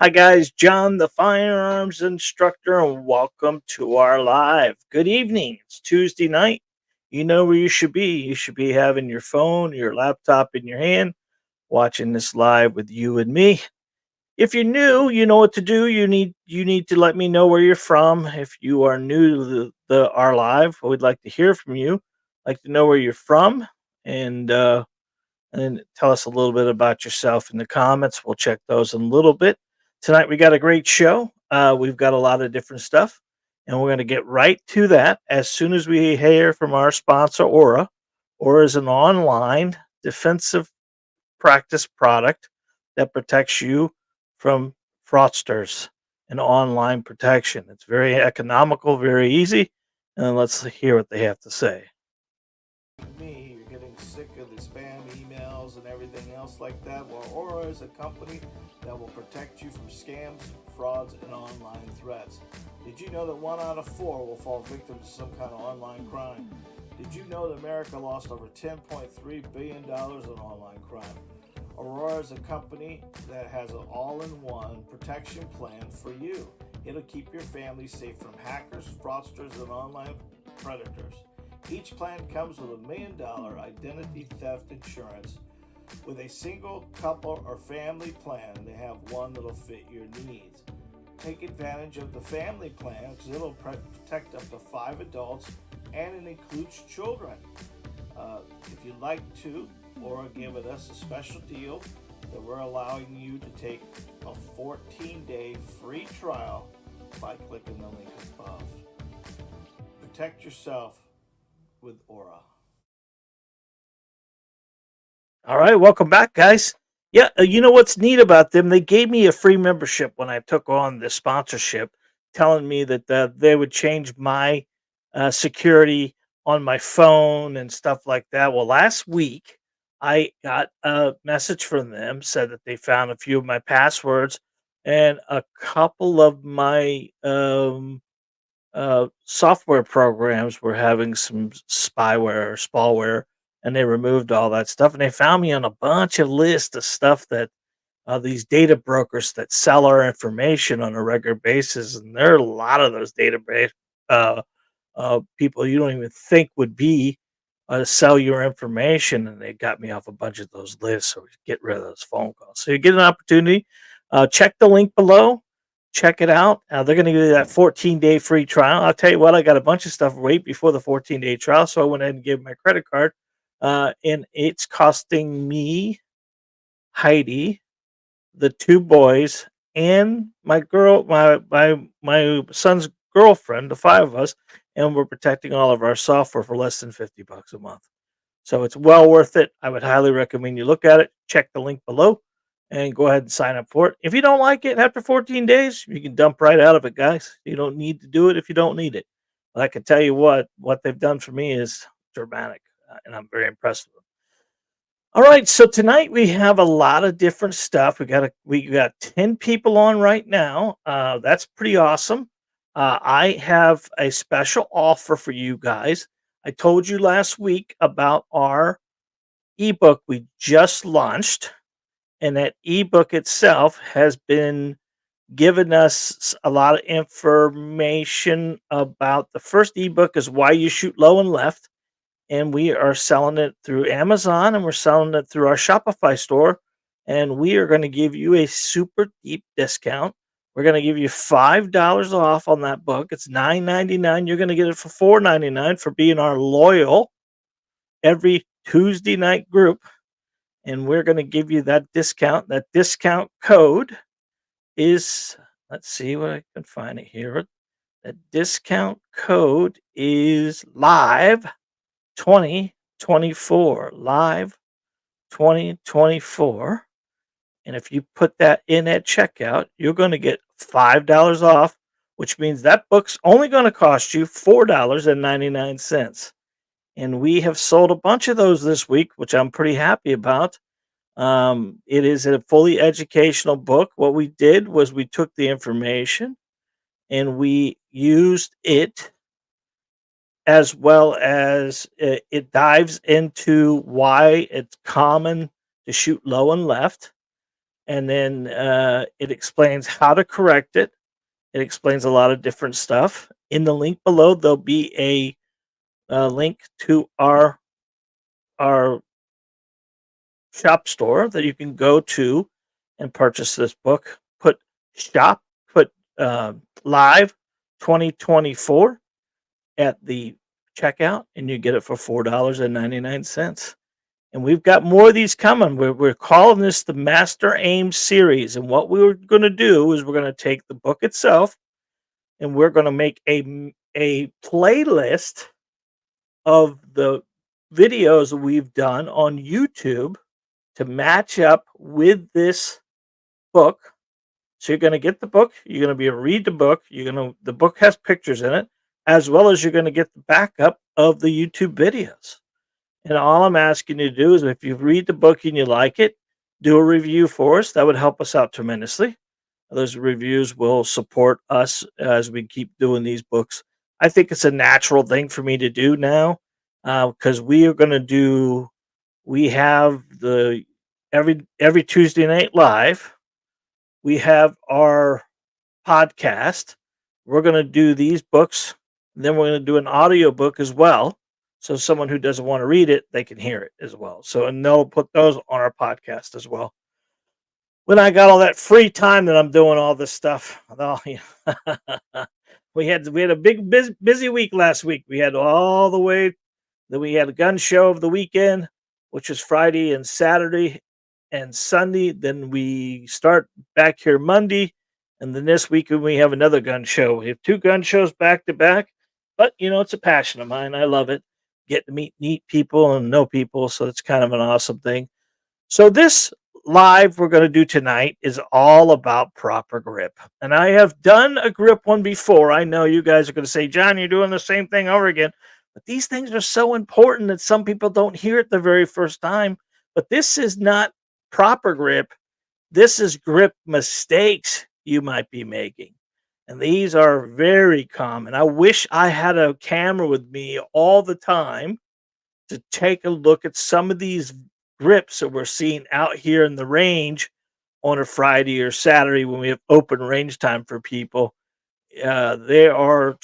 Hi, guys. John, the firearms instructor, and welcome to our live. Good evening. It's Tuesday night. You know where you should be. You should be having your phone, your laptop in your hand, watching this live with you and me. If you're new, you know what to do. You need to let me know where you're from. If you are new to the our live, we'd like to hear from you. Like to know where you're from, and and tell us a little bit about yourself in the comments. We'll check those in a little bit. Tonight we got a great show. We've got a lot of different stuff, and we're going to get right to that as soon as we hear from our sponsor, Aura. Aura is an online defensive practice product that protects you from fraudsters and online protection. It's very economical, very easy, and let's hear what they have to say. Me, you're getting sick of the spam emails and everything else like that. Well, Aura is a company that will protect you from scams, frauds, and online threats. Did you know that 1 out of 4 will fall victim to some kind of online crime? Did you know that America lost over $10.3 billion in online crime? Aurora is a company that has an all-in-one protection plan for you. It'll keep your family safe from hackers, fraudsters, and online predators. Each plan comes with $1 million identity theft insurance. With a single, couple, or family plan, they have one that'll fit your needs. Take advantage of the family plan because it'll protect up to 5 adults and it includes children. If you'd like to, or giving us a special deal that we're allowing you to take a 14-day free trial by clicking the link above. Protect yourself with Aura. All right, welcome back, guys. Yeah, you know what's neat about them? They gave me a free membership when I took on the sponsorship, telling me that they would change my security on my phone and stuff like that. Well, last week I got a message from them said that they found a few of my passwords and a couple of my software programs were having some spyware or spyware, and they removed all that stuff. And they found me on a bunch of lists of stuff that these data brokers that sell our information on a regular basis. And there are a lot of those database uh, people you don't even think would be sell your information. And they got me off a bunch of those lists. So we get rid of those phone calls. So you get an opportunity. Check the link below. Check it out. They're going to give you that 14-day free trial. I'll tell you what, I got a bunch of stuff right before the 14-day trial. So I went ahead and gave my credit card. And it's costing me, Heidi, the 2 boys, and my son's girlfriend, the 5 of us, and we're protecting all of our software for less than $50 a month. So it's well worth it. I would highly recommend you look at it. Check the link below and go ahead and sign up for it. If you don't like it after 14 days, you can dump right out of it, guys. You don't need to do it if you don't need it. But I can tell you what they've done for me is dramatic, and I'm very impressed with them. All right, so tonight we have a lot of different stuff. We got 10 people on right now. That's pretty awesome. I have a special offer for you guys. I told you last week about our ebook we just launched, and that ebook itself has been giving us a lot of information about the first ebook is why you shoot low and left, and we are selling it through Amazon and we're selling it through our Shopify store. And we are going to give you a super deep discount. We're going to give you $5 off on that book. It's $9.99. You're going to get it for $4.99 for being our loyal every Tuesday night group. And we're going to give you that discount. That discount code is, let's see what I can find it here. That discount code is live 2024, live 2024. And if you put that in at checkout, you're going to get $5 off, which means that book's only going to cost you $4.99. And we have sold a bunch of those this week, which I'm pretty happy about. It is a fully educational book. What we did was we took the information and we used it, as well as it dives into why it's common to shoot low and left. and then it explains how to correct it. It explains a lot of different stuff. In the link below, there'll be a link to our shop store that you can go to and purchase this book. Put shop, put live 2024 at the checkout, and you get it for $4.99. And we've got more of these coming. We're calling this the Master Aim series. And what we're going to do is we're going to take the book itself and we're going to make a playlist of the videos we've done on YouTube to match up with this book. So you're going to get the book, you're going to be able to read the book, the book has pictures in it, as well as you're going to get the backup of the YouTube videos. And all I'm asking you to do is if you read the book and you like it, do a review for us. That would help us out tremendously. Those reviews will support us as we keep doing these books. I think it's a natural thing for me to do now because we have the every Tuesday night live. We have our podcast. We're going to do these books. And then we're going to do an audio book as well. So someone who doesn't want to read it, they can hear it as well. So, and they'll put those on our podcast as well. When I got all that free time that I'm doing all this stuff, we had a big busy week last week. We had all the way that we had a gun show of the weekend, which was Friday and Saturday and Sunday. Then we start back here Monday, and then this weekend we have another gun show. We have 2 gun shows back to back, but it's a passion of mine. I love it. Get to meet neat people and know people, so it's kind of an awesome thing. So this live we're going to do tonight is all about proper grip. And I have done a grip one before. I know you guys are going to say, John, you're doing the same thing over again. But these things are so important that some people don't hear it the very first time. But this is not proper grip. This is grip mistakes you might be making. And these are very common. I wish I had a camera with me all the time to take a look at some of these grips that we're seeing out here in the range on a Friday or Saturday when we have open range time for people. They are,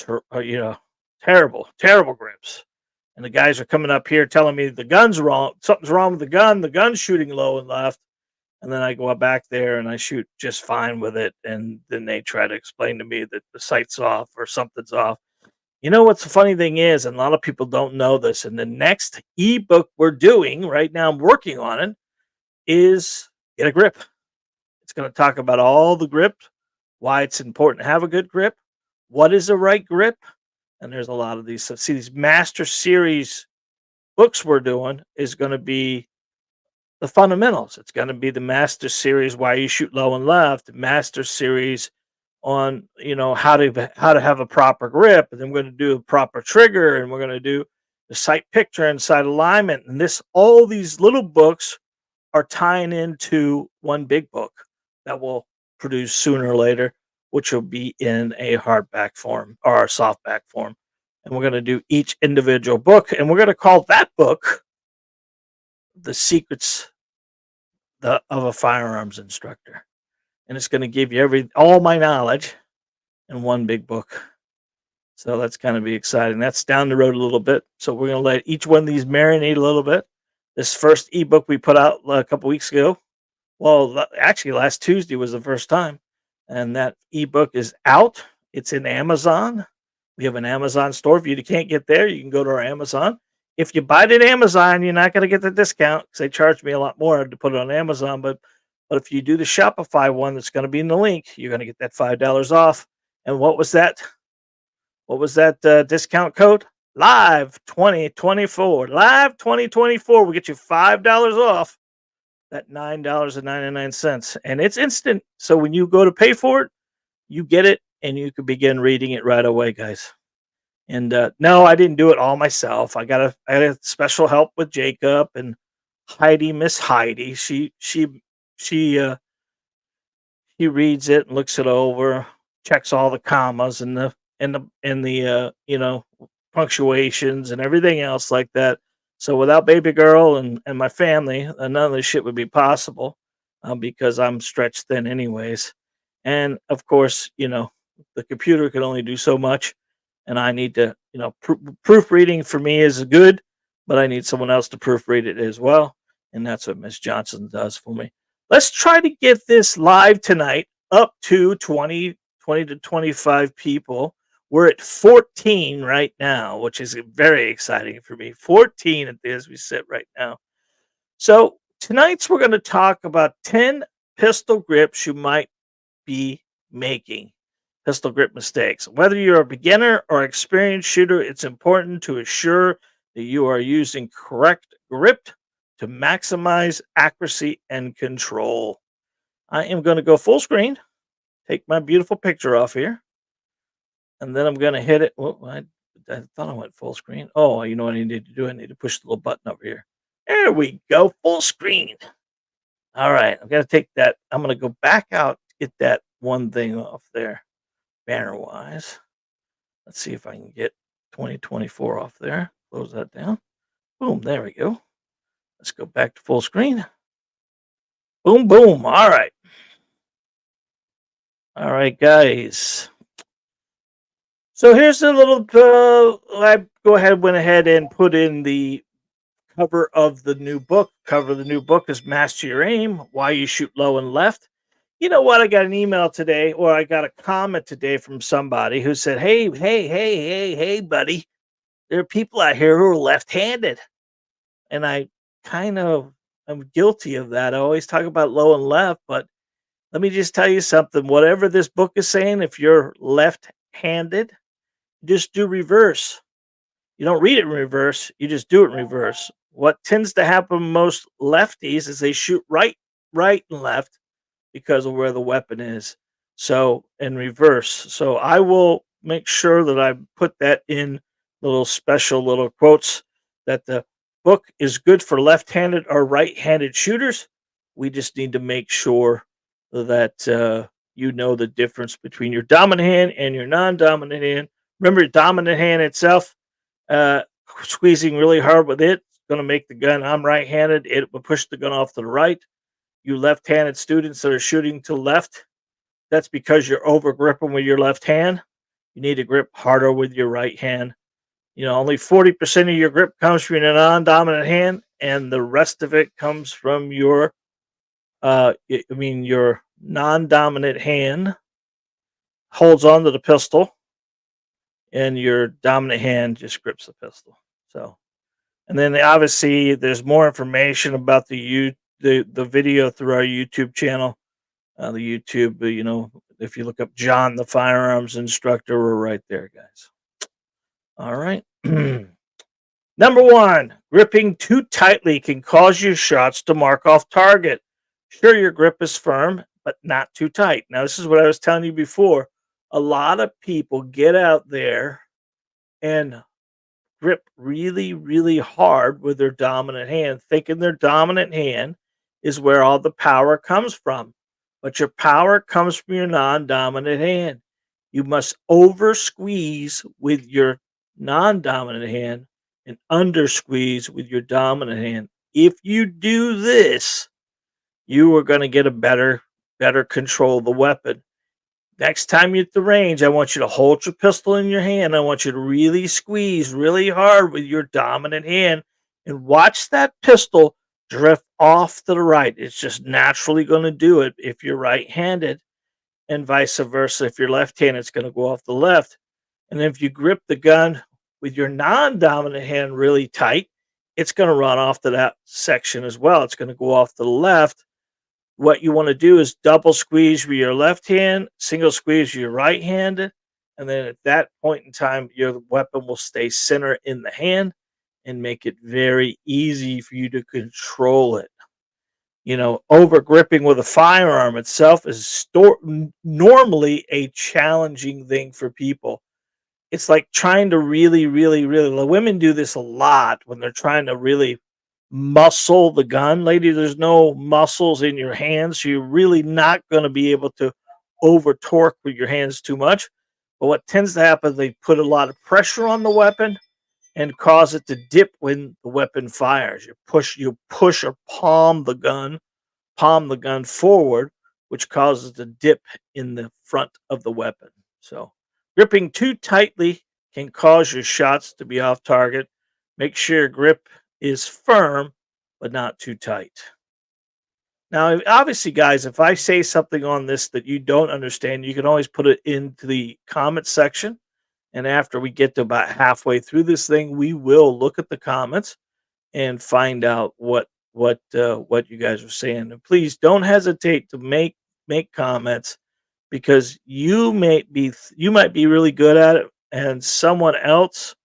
terrible grips. And the guys are coming up here telling me the gun's wrong. Something's wrong with the gun. The gun's shooting low and left. And then I go back there and I shoot just fine with it. And then they try to explain to me that the sight's off or something's off. You know what's the funny thing is, and a lot of people don't know this, and the next ebook we're doing right now, I'm working on it, is Get a Grip. It's going to talk about all the grips, why it's important to have a good grip, what is the right grip, and there's a lot of these. So see, these Master Series books we're doing is going to be the fundamentals. It's going to be the Master Series, why you shoot low and left, Master Series on how to have a proper grip, and then we're going to do a proper trigger, and we're going to do the sight picture and sight alignment, and all these little books are tying into one big book that will produce sooner or later, which will be in a hardback form or a softback form. And we're going to do each individual book, and we're going to call that book The Secrets of a Firearms Instructor. And it's going to give you all my knowledge in one big book. So that's going to be exciting. That's down the road a little bit. So we're going to let each one of these marinate a little bit. This first ebook we put out a couple weeks ago. Well, actually last Tuesday was the first time. And that ebook is out. It's in Amazon. We have an Amazon store. If you can't get there, you can go to our Amazon. If you buy it at Amazon, you're not going to get the discount because they charge me a lot more to put it on Amazon. But if you do the Shopify one that's going to be in the link, you're going to get that $5 off. And what was that? What was that discount code? Live 2024. Live 2024 will get you $5 off that $9.99. And it's instant. So when you go to pay for it, you get it and you can begin reading it right away, guys. And no, I didn't do it all myself. I got a special help with Jacob and Heidi, Miss Heidi. She reads it and looks it over, checks all the commas and the punctuations and everything else like that. So without baby girl and my family, none of this shit would be possible. because I'm stretched thin, anyways. And of course, the computer can only do so much, and I need to, proofreading for me is good, but I need someone else to proofread it as well. And that's what Miss Johnson does for me. Let's try to get this live tonight up to 20 to 25 people. We're at 14 right now, which is very exciting for me. 14 at as we sit right now. So tonight's we're going to talk about 10 pistol grips you might be making. Pistol grip mistakes. Whether you're a beginner or experienced shooter, it's important to assure that you are using correct grip to maximize accuracy and control. I am going to go full screen, take my beautiful picture off here, and then I'm going to hit it. Well, I thought I went full screen. Oh, you know what I need to do? I need to push the little button over here. There we go, full screen. All right, I've got to take that. I'm going to go back out to get that one thing off there, banner wise. Let's see if I can get 2024 off there. Close that down. Boom, there we go. Let's go back to full screen. Boom, boom. All right. All right, guys. So here's a little, I went ahead and put in the cover of the new book. Cover of the new book is Master Your Aim, Why You Shoot Low and Left. You know what? I got an email today, or I got a comment today from somebody who said, hey, buddy, there are people out here who are left-handed. And I'm guilty of that. I always talk about low and left, but let me just tell you something. Whatever this book is saying, if you're left-handed, just do reverse. You don't read it in reverse, you just do it in reverse. What tends to happen most lefties is they shoot right, and left because of where the weapon is. So in reverse. So I will make sure that I put that in little special little quotes that the book is good for left-handed or right-handed shooters. We just need to make sure that you know the difference between your dominant hand and your non-dominant hand. Remember, dominant hand itself, squeezing really hard with it, going to make the gun. I'm right-handed. It will push the gun off to the right. You left-handed students that are shooting to left, that's because you're over gripping with your left hand. You need to grip harder with your right hand. Only 40% of your grip comes from your non-dominant hand, and the rest of it comes from your non-dominant hand holds onto the pistol, and your dominant hand just grips the pistol. So, and then obviously there's more information about the video through our YouTube channel. The YouTube, if you look up John, the firearms instructor, we're right there, guys. All right. Number one, gripping too tightly can cause your shots to mark off target. Sure, your grip is firm, but not too tight. Now, this is what I was telling you before. A lot of people get out there and grip really, really hard with their dominant hand, thinking their dominant hand is where all the power comes from. But your power comes from your non-dominant hand. You must over squeeze with your non-dominant hand and under squeeze with your dominant hand. If you do this, you are going to get a better control of the weapon. Next time you're at the range, I want you to hold your pistol in your hand. I want you to really squeeze really hard with your dominant hand and watch that pistol drift off to the right. It's just naturally going to do it if you're right-handed, and vice versa. If you're left-handed, it's going to go off the left. And if you grip the gun with your non-dominant hand really tight, it's going to run off to that section as well. It's going to go off to the left. What you want to do is double squeeze with your left hand, single squeeze with your right hand, and then at that point in time, your weapon will stay center in the hand and make it very easy for you to control it. Over gripping with a firearm itself is normally a challenging thing for people. It's like trying to really, the women do this a lot when they're trying to really muscle the gun. Lady, there's no muscles in your hands, so you're really not going to be able to over torque with your hands too much. But what tends to happen is they put a lot of pressure on the weapon and cause it to dip when the weapon fires. You push or palm the gun palm the gun forward, which causes the dip in the front of the weapon. So, gripping too tightly can cause your shots to be off target. Make sure your grip is firm, but not too tight. Now, obviously, guys, if I say something on this that you don't understand, you can always put it into the comment section. And after we get to about halfway through this thing, we will look at the comments and find out what you guys are saying. And please don't hesitate to make comments, because you might be really good at it, and someone else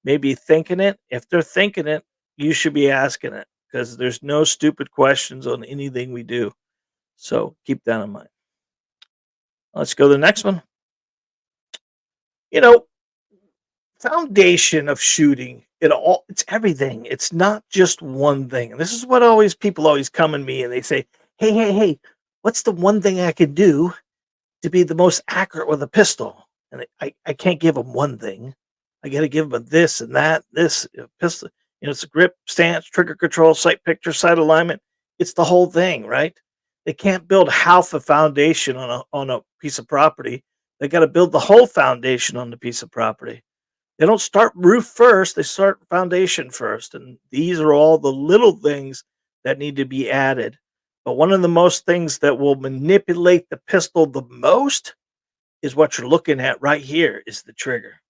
may be thinking it. If they're thinking it, you should be asking it, because there's no stupid questions on anything we do. So keep that in mind. Let's go to the next one. You know, foundation of shooting, it's everything. It's not just one thing. And this is what always people always come to me and they say, hey, what's the one thing I could do to be the most accurate with a pistol? And I can't give them one thing. I got to give them this and that, this pistol. It's a grip, stance, trigger control, sight picture, sight alignment. It's the whole thing, right? They can't build half a foundation on a piece of property. They got to build the whole foundation on the piece of property. They don't start roof first, they start foundation first. And these are all the little things that need to be added. But one of the most things that will manipulate the pistol the most is what you're looking at right here, is the trigger.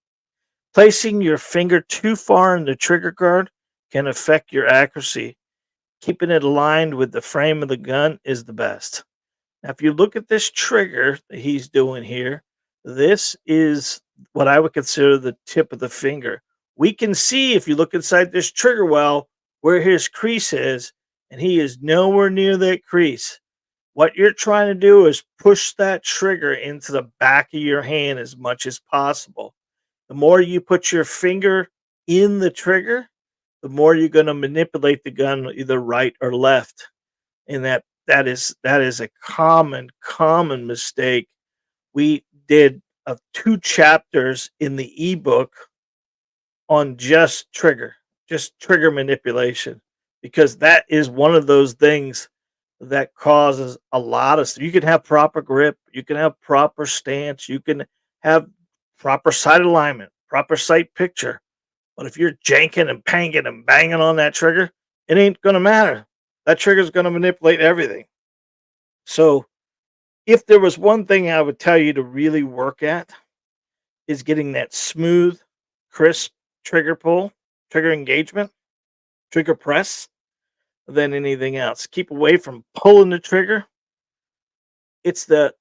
Placing your finger too far in the trigger guard can affect your accuracy. Keeping it aligned with the frame of the gun is the best. Now, if you look at this trigger that he's doing here, this is what I would consider the tip of the finger. We can see, if you look inside this trigger well, where his crease is, and he is nowhere near that crease. What you're trying to do is push that trigger into the back of your hand as much as possible. The more you put your finger in the trigger, the more you're going to manipulate the gun either right or left. And that is a common mistake. We did 2 chapters in the ebook on just trigger manipulation, because that is one of those things that causes a lot of you can have proper grip, you can have proper stance, you can have proper sight alignment, proper sight picture, but if you're janking and panging and banging on that trigger, it ain't going to matter. That trigger is going to manipulate everything. So if there was one thing I would tell you to really work at, is getting that smooth, crisp trigger pull, trigger engagement, trigger press than anything else. Keep away from pulling the trigger. It's the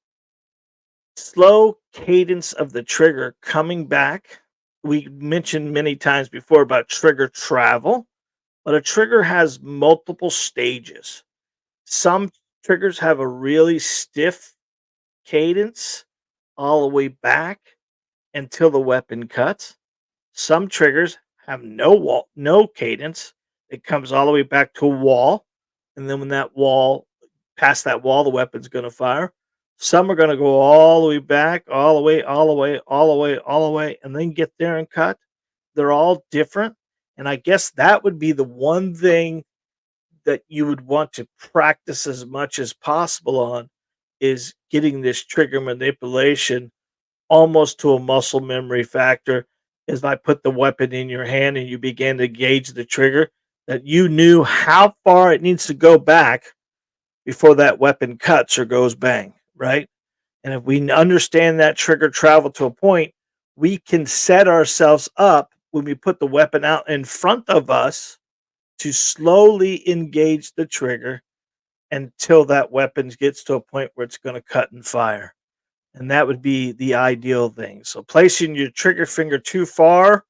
slow cadence of the trigger coming back. We mentioned many times before about trigger travel, but a trigger has multiple stages. Some triggers have a really stiff cadence all the way back until the weapon cuts. Some triggers have no cadence. It comes all the way back to a wall, and then when that wall, past that wall, the weapon's going to fire. Some are going to go all the way back, all the way, all the way, all the way, all the way, and then get there and cut. They're all different, and I guess that would be the one thing that you would want to practice as much as possible on, is getting this trigger manipulation almost to a muscle memory factor. Is I put the weapon in your hand and you began to gauge the trigger, that you knew how far it needs to go back before that weapon cuts or goes bang, right? And if we understand that trigger travel to a point, we can set ourselves up when we put the weapon out in front of us to slowly engage the trigger until that weapon gets to a point where it's going to cut and fire. And that would be the ideal thing. So placing your trigger finger too far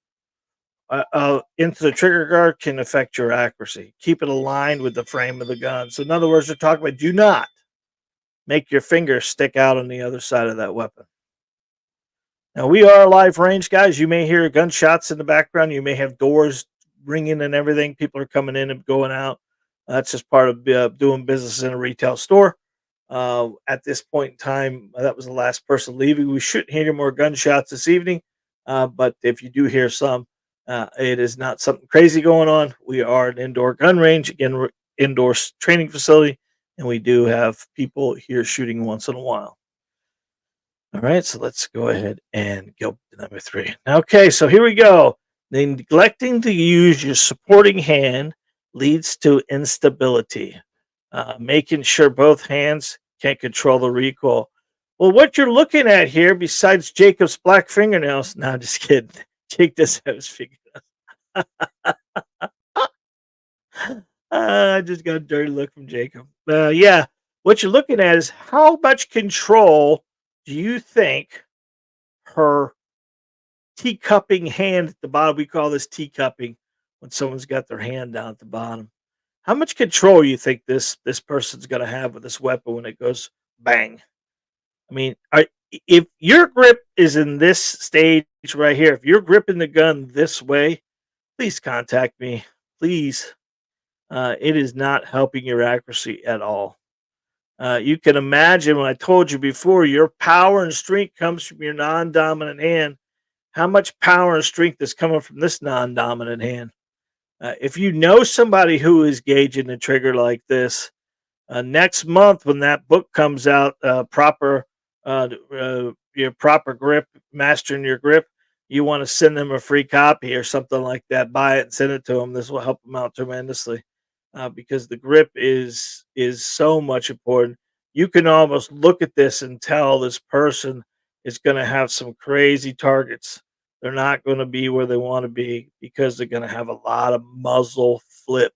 into the trigger guard can affect your accuracy. Keep it aligned with the frame of the gun. So in other words, they're talking about, do not make your finger stick out on the other side of that weapon. Now, we are a live range, guys. You may hear gunshots in the background. You may have doors ringing and everything. People are coming in and going out. That's just part of doing business in a retail store. At this point in time, that was the last person leaving. We shouldn't hear more gunshots this evening, but if you do hear some, it is not something crazy going on. We are an indoor gun range, again, we're indoor training facility, and we do have people here shooting once in a while. All right, so let's go ahead and go to number 3. Okay, so here we go. Neglecting to use your supporting hand leads to instability. Making sure both hands can control the recoil. Well, what you're looking at here, besides Jacob's black fingernails, no, I'm just kidding. Jake does have his fingernails. I just got a dirty look from Jacob. Yeah, what you're looking at is how much control do you think her teacupping hand at the bottom? We call this teacupping when someone's got their hand down at the bottom. How much control you think this person's gonna have with this weapon when it goes bang? I mean, if your grip is in this stage right here, if you're gripping the gun this way, please contact me. Please. It is not helping your accuracy at all. You can imagine when I told you before, your power and strength comes from your non dominant hand. How much power and strength is coming from this non dominant hand? If you know somebody who is gauging the trigger like this, next month when that book comes out, your proper grip, mastering your grip, you want to send them a free copy or something like that. Buy it and send it to them. This will help them out tremendously because the grip is so much important. You can almost look at this and tell this person is going to have some crazy targets. They're not going to be where they want to be because they're going to have a lot of muzzle flip.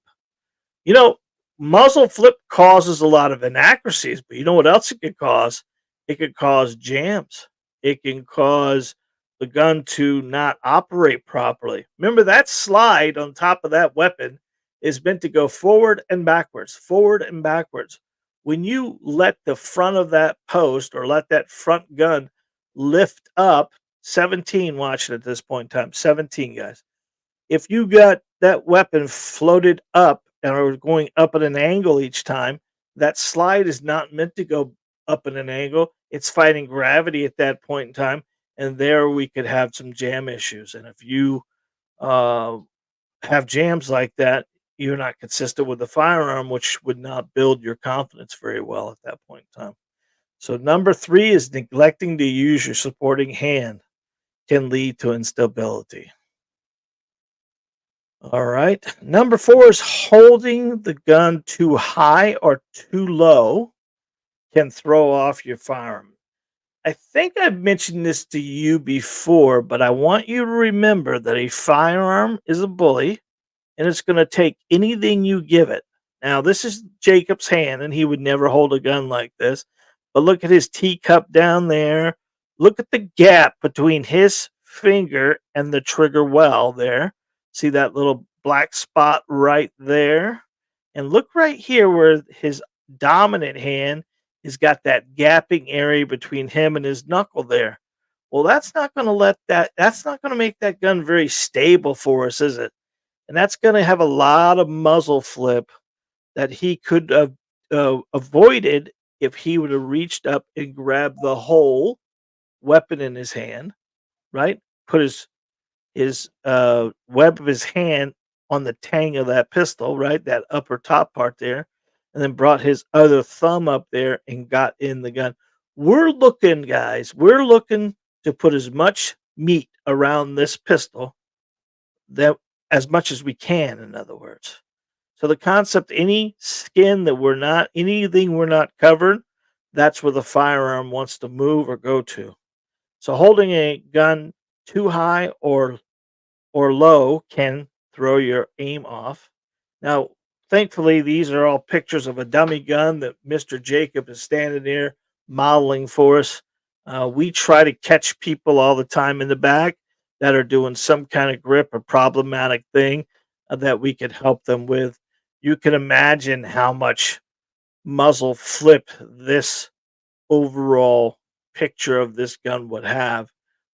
You know, muzzle flip causes a lot of inaccuracies, but you know what else it could cause? It could cause jams. It can cause the gun to not operate properly. Remember that slide on top of that weapon is meant to go forward and backwards, forward and backwards. When you let the front of that post or let that front gun lift up, 17 watching at this point in time, 17 guys. If you got that weapon floated up and are going up at an angle each time, that slide is not meant to go up at an angle. It's fighting gravity at that point in time, and there we could have some jam issues. And if you uh, have jams like that, you're not consistent with the firearm, which would not build your confidence very well at that point in time. So number 3 is neglecting to use your supporting hand can lead to instability. All right. Number 4 is holding the gun too high or too low can throw off your firearm. I think I've mentioned this to you before, but I want you to remember that a firearm is a bully and it's going to take anything you give it. Now, this is Jacob's hand, and he would never hold a gun like this. But look at his teacup down there. Look at the gap between his finger and the trigger well there. See that little black spot right there? And look right here where his dominant hand has got that gapping area between him and his knuckle there. Well, that's not going to make that gun very stable for us, is it? And that's going to have a lot of muzzle flip that he could have avoided if he would have reached up and grabbed the whole weapon in his hand, right? Put his web of his hand on the tang of that pistol, right? That upper top part there, and then brought his other thumb up there and got in the gun. We're looking, guys, we're looking to put as much meat around this pistol that as much as we can, in other words. So the concept, any skin that we're not, anything we're not covered, that's where the firearm wants to move or go to. So holding a gun too high or low can throw your aim off. Now, thankfully, these are all pictures of a dummy gun that Mr. Jacob is standing there modeling for us. We try to catch people all the time in the back that are doing some kind of grip or problematic thing that we could help them with. You can imagine how much muzzle flip this overall picture of this gun would have.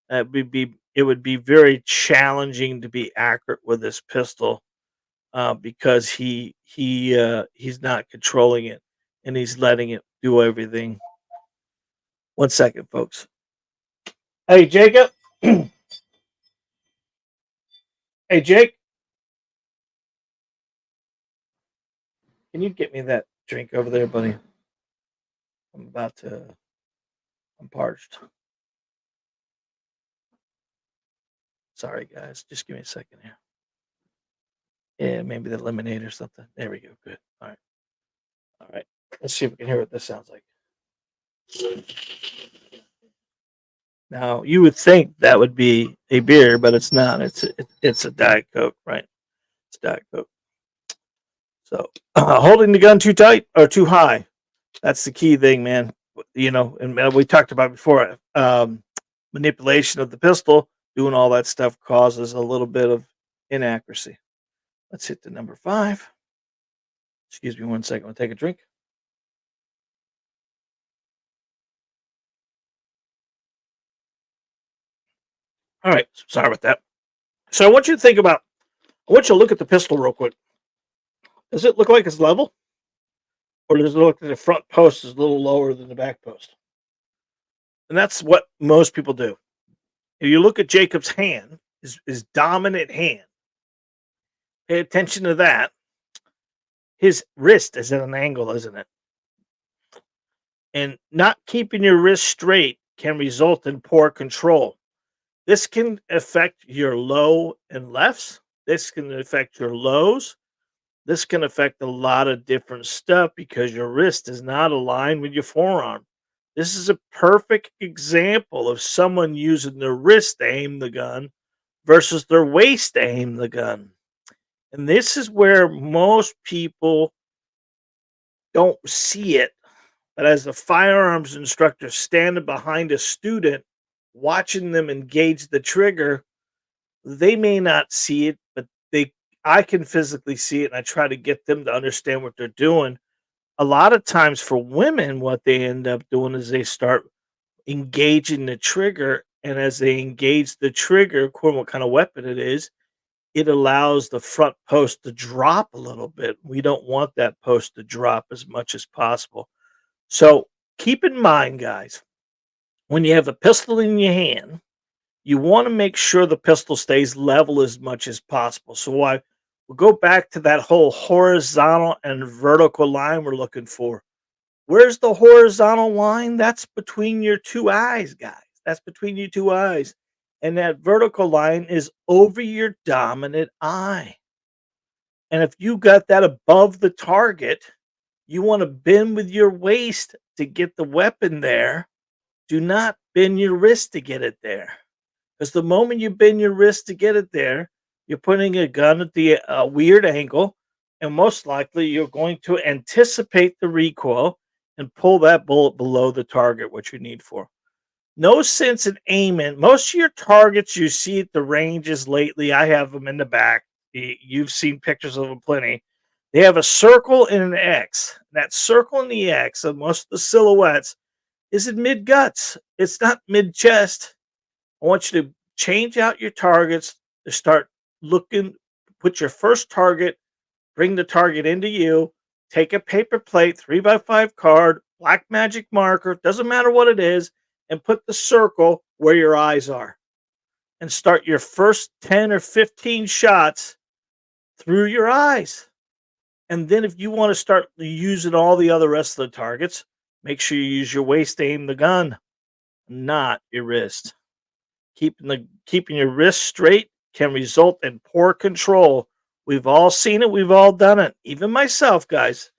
It would be very challenging to be accurate with this pistol because he's not controlling it and he's letting it do everything. 1 second, folks. Hey, Jacob. Hey, Jake. Can you get me that drink over there, buddy. I'm I'm parched. Sorry, guys. Just give me a second here. Yeah, maybe the lemonade or something. There we go. Good. All right. All right. Let's see if we can hear what this sounds like. Now, you would think that would be a beer, but it's not. It's a Diet Coke, right? It's Diet Coke. So, holding the gun too tight or too high, that's the key thing, man. And we talked about before, manipulation of the pistol, doing all that stuff causes a little bit of inaccuracy. Let's hit the number 5. Excuse me one second. I'll take a drink. All right. Sorry about that. So I want you to I want you to look at the pistol real quick. Does it look like it's level? Or does it look like the front post is a little lower than the back post? And that's what most people do. If you look at Jacob's hand, his dominant hand, pay attention to that. His wrist is at an angle, isn't it? And not keeping your wrist straight can result in poor control. This can affect your low and lefts. This can affect your lows. This can affect a lot of different stuff because your wrist is not aligned with your forearm. This is a perfect example of someone using their wrist to aim the gun versus their waist to aim the gun. And this is where most people don't see it. But as a firearms instructor standing behind a student, watching them engage the trigger, they may not see it, but I can physically see it, and I try to get them to understand what they're doing. A lot of times for women, what they end up doing is they start engaging the trigger, and as they engage the trigger, according to what kind of weapon it allows the front post to drop a little bit. We don't want that post to drop as much as possible. So keep in mind, guys, when you have a pistol in your hand, you want to make sure the pistol stays level as much as possible. So we'll go back to that whole horizontal and vertical line we're looking for. Where's the horizontal line? That's between your two eyes, guys. That's between your two eyes. And that vertical line is over your dominant eye. And if you got that above the target, you want to bend with your waist to get the weapon there. Do not bend your wrist to get it there. Because the moment you bend your wrist to get it there, you're putting a gun at the weird angle, and most likely you're going to anticipate the recoil and pull that bullet below the target, what you need for. No sense in aiming. Most of your targets you see at the ranges lately, I have them in the back. You've seen pictures of them plenty. They have a circle and an X. That circle and the X of most of the silhouettes is in mid guts. It's not mid chest. I want you to change out your targets to start looking, put your first target, bring the target into you, take a paper plate, 3x5 card, black magic marker, doesn't matter what it is, and put the circle where your eyes are. And start your first 10 or 15 shots through your eyes. And then if you want to start using all the other rest of the targets, make sure you use your waist to aim the gun, not your wrist. Keeping your wrist straight can result in poor control. We've all seen it. We've all done it. Even myself, guys.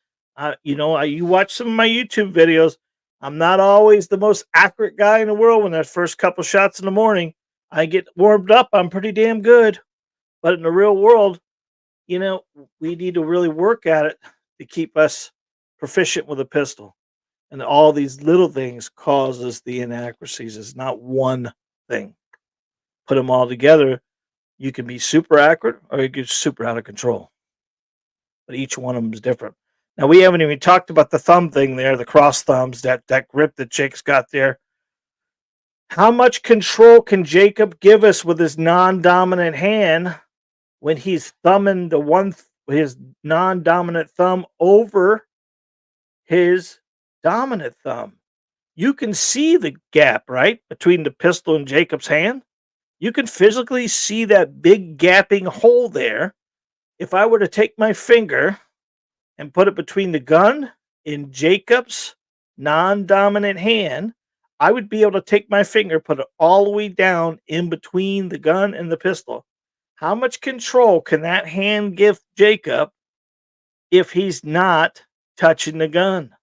You watch some of my YouTube videos. I'm not always the most accurate guy in the world. When that first couple shots in the morning, I get warmed up. I'm pretty damn good. But in the real world, we need to really work at it to keep us proficient with a pistol. And all these little things causes the inaccuracies. It's not one thing. Put them all together, you can be super accurate or you get super out of control. But each one of them is different. Now, we haven't even talked about the thumb thing there, the cross thumbs, that grip that Jake's got there. How much control can Jacob give us with his non-dominant hand when he's thumbing his non-dominant thumb over his dominant thumb? You can see the gap, right, between the pistol and Jacob's hand. You can physically see that big gapping hole there. If I were to take my finger and put it between the gun In Jacob's non-dominant hand, I would be able to take my finger, put it all the way down in between the gun and the pistol. How much control can that hand give Jacob if he's not touching the gun?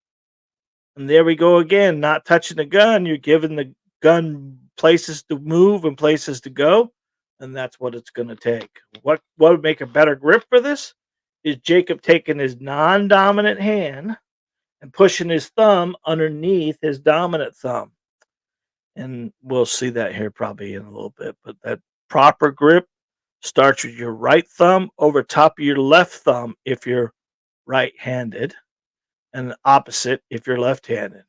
And there we go again, not touching the gun. You're giving the gun places to move and places to go, and that's what it's going to take. What would make a better grip for this is Jacob taking his non-dominant hand and pushing his thumb underneath his dominant thumb. And we'll see that here probably in a little bit. But that proper grip starts with your right thumb over top of your left thumb if you're right-handed, and the opposite if you're left-handed.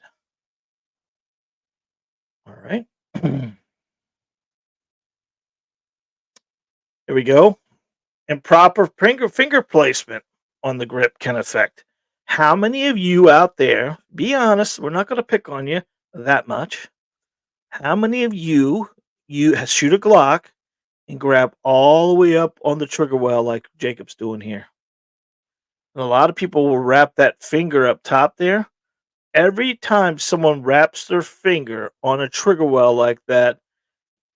All right. Here we go. Improper finger placement on the grip can affect. How many of you out there, be honest, we're not going to pick on you that much. How many of you shoot a Glock and grab all the way up on the trigger well like Jacob's doing here? And a lot of people will wrap that finger up top there. Every time someone wraps their finger on a trigger well like that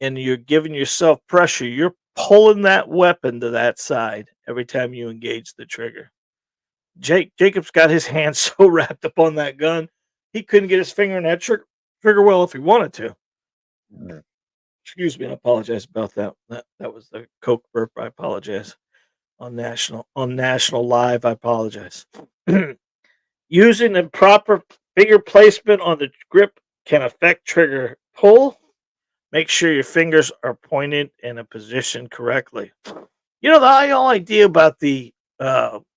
and you're giving yourself pressure, you're pulling that weapon to that side every time you engage the trigger. Jacob's got his hand so wrapped up on that gun, he couldn't get his finger in that trigger well if he wanted to. Excuse me, I apologize about that. That was the Coke burp. I apologize. On national live, I apologize. Using improper finger placement on the grip can affect trigger pull. Make sure your fingers are pointed in a position correctly. You know, the whole idea about the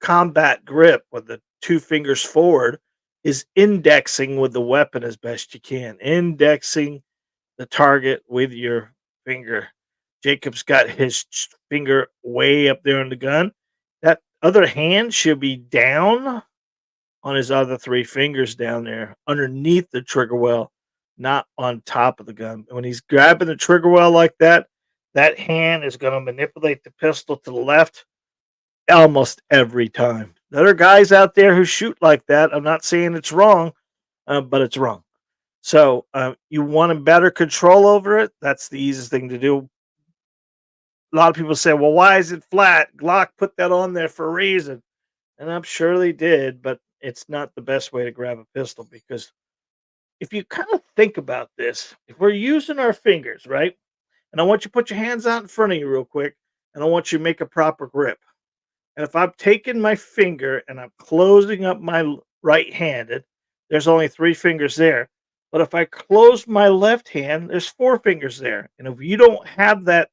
combat grip with the two fingers forward is indexing with the weapon as best you can. Indexing the target with your finger. Jacob's got his finger way up there on the gun. That other hand should be down on his other three fingers down there underneath the trigger well, not on top of the gun. When he's grabbing the trigger well like that, that hand is going to manipulate the pistol to the left almost every time. There are guys out there who shoot like that. I'm not saying it's wrong, but it's wrong. So you want a better control over it. That's the easiest thing to do. A lot of people say, well, why is it flat? Glock put that on there for a reason. And I'm sure they did, but it's not the best way to grab a pistol, because if you kind of think about this, if we're using our fingers, right? And I want you to put your hands out in front of you real quick, and I want you to make a proper grip. And if I'm taking my finger and I'm closing up my right-handed, there's only 3 fingers there. But if I close my left hand, there's 4 fingers there. And if you don't have that,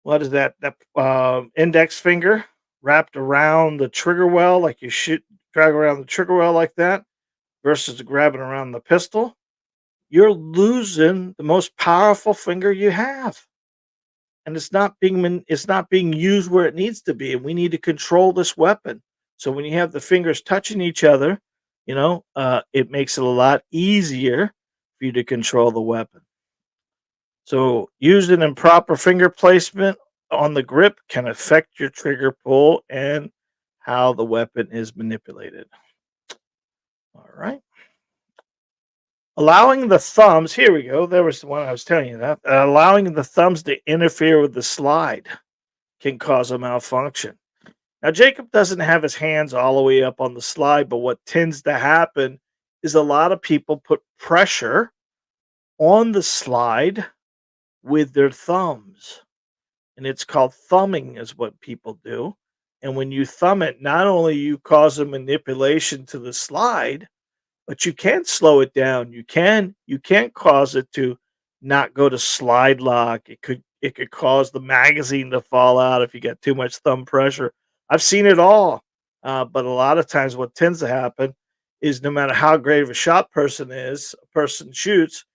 what is that? That index finger wrapped around the trigger well, like you should drag around the trigger well like that, versus grabbing around the pistol, you're losing the most powerful finger you have. And it's not being used where it needs to be. And we need to control this weapon. So when you have the fingers touching each other, it makes it a lot easier for you to control the weapon. So using improper finger placement on the grip can affect your trigger pull and how the weapon is manipulated. All right. Allowing the thumbs, here we go. There was the one I was telling you that. Allowing the thumbs to interfere with the slide can cause a malfunction. Now, Jacob doesn't have his hands all the way up on the slide, but what tends to happen is a lot of people put pressure on the slide with their thumbs. And it's called thumbing is what people do. And when you thumb it, not only you cause a manipulation to the slide, but you can slow it down. You can cause it to not go to slide lock. It could cause the magazine to fall out if you get too much thumb pressure. I've seen it all. But a lot of times what tends to happen is no matter how great of a shot person shoots,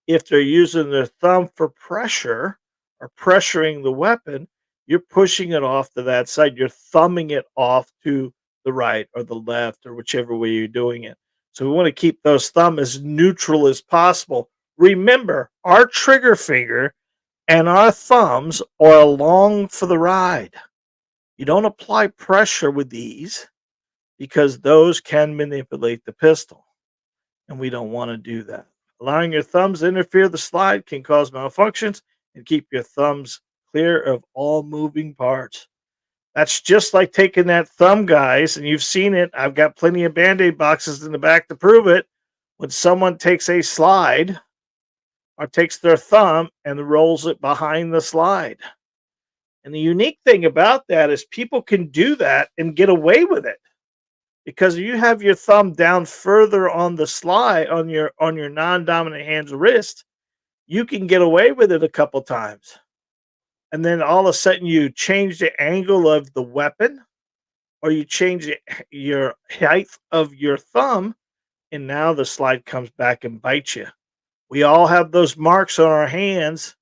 if they're using their thumb for pressure or pressuring the weapon, you're pushing it off to that side. You're thumbing it off to the right or the left or whichever way you're doing it. So we want to keep those thumb as neutral as possible. Remember, our trigger finger and our thumbs are along for the ride. You don't apply pressure with these because those can manipulate the pistol, and we don't want to do that. Allowing your thumbs to interfere the slide can cause malfunctions and keep your thumbs clear of all moving parts. That's just like taking that thumb, guys, and you've seen it. I've got plenty of band aid boxes in the back to prove it. When someone takes a slide or takes their thumb and rolls it behind the slide. And the unique thing about that is people can do that and get away with it because you have your thumb down further on the slide on your non-dominant hand's wrist, you can get away with it a couple times. And then all of a sudden you change the angle of the weapon or you change your height of your thumb, and now the slide comes back and bites you. We all have those marks on our hands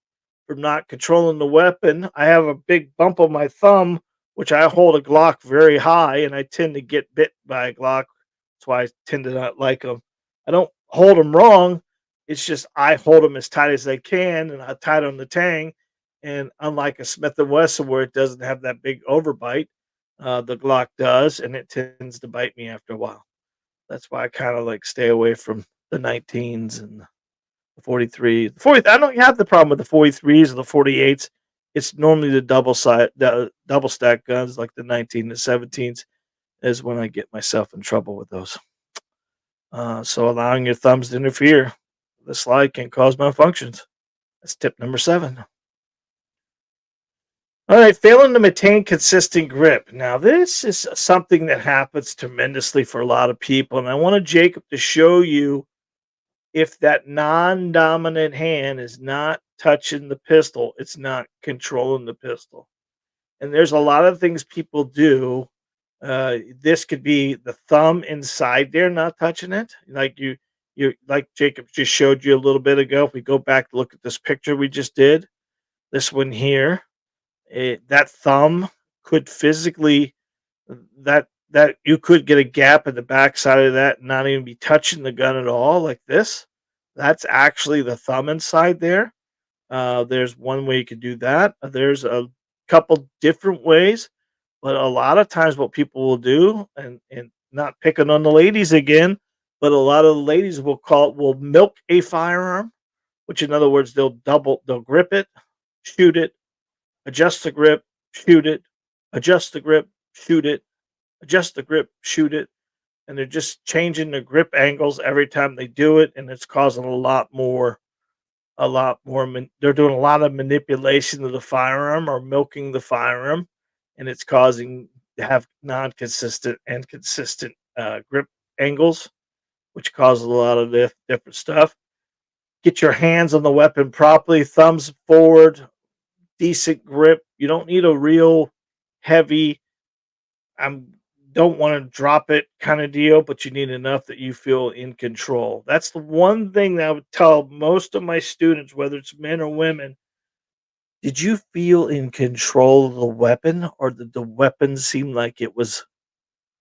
from not controlling the weapon. I have a big bump on my thumb, which I hold a Glock very high, and I tend to get bit by a Glock. That's why I tend to not like them. I don't hold them wrong. It's just I hold them as tight as I can, and I tie on the tang. And unlike a Smith and Wesson, where it doesn't have that big overbite, the Glock does, and it tends to bite me after a while. That's why I kind of like stay away from the 19s and the 43. The 40, I don't have the problem with the 43s or the 48s. It's normally the double stack guns like the 19 and 17s is when I get myself in trouble with those. So allowing your thumbs to interfere, the slide can cause malfunctions. That's tip number 7. All right, failing to maintain consistent grip. Now, this is something that happens tremendously for a lot of people, and I wanted Jacob to show you if that non-dominant hand is not touching the pistol, it's not controlling the pistol. And there's a lot of things people do. This could be the thumb inside there not touching it, like you like Jacob just showed you a little bit ago. If we go back to look at this picture we just did, this one here, that thumb could physically that you could get a gap in the backside of that and not even be touching the gun at all, like this. That's actually the thumb inside there. There's one way you could do that. There's a couple different ways, but a lot of times what people will do, and not picking on the ladies again, but a lot of the ladies will milk a firearm, which in other words they'll grip it, shoot it, adjust the grip, shoot it, adjust the grip, shoot it, adjust the grip, shoot it, and they're just changing the grip angles every time they do it, and it's causing they're doing a lot of manipulation of the firearm or milking the firearm, and it's causing to have non-consistent and consistent grip angles, which causes a lot of different stuff. Get your hands on the weapon properly, thumbs forward, decent grip. You don't need a real heavy I'm don't want to drop it kind of deal, but you need enough that you feel in control. That's the one thing that I would tell most of my students, whether it's men or women. Did you feel in control of the weapon, or did the weapon seem like it was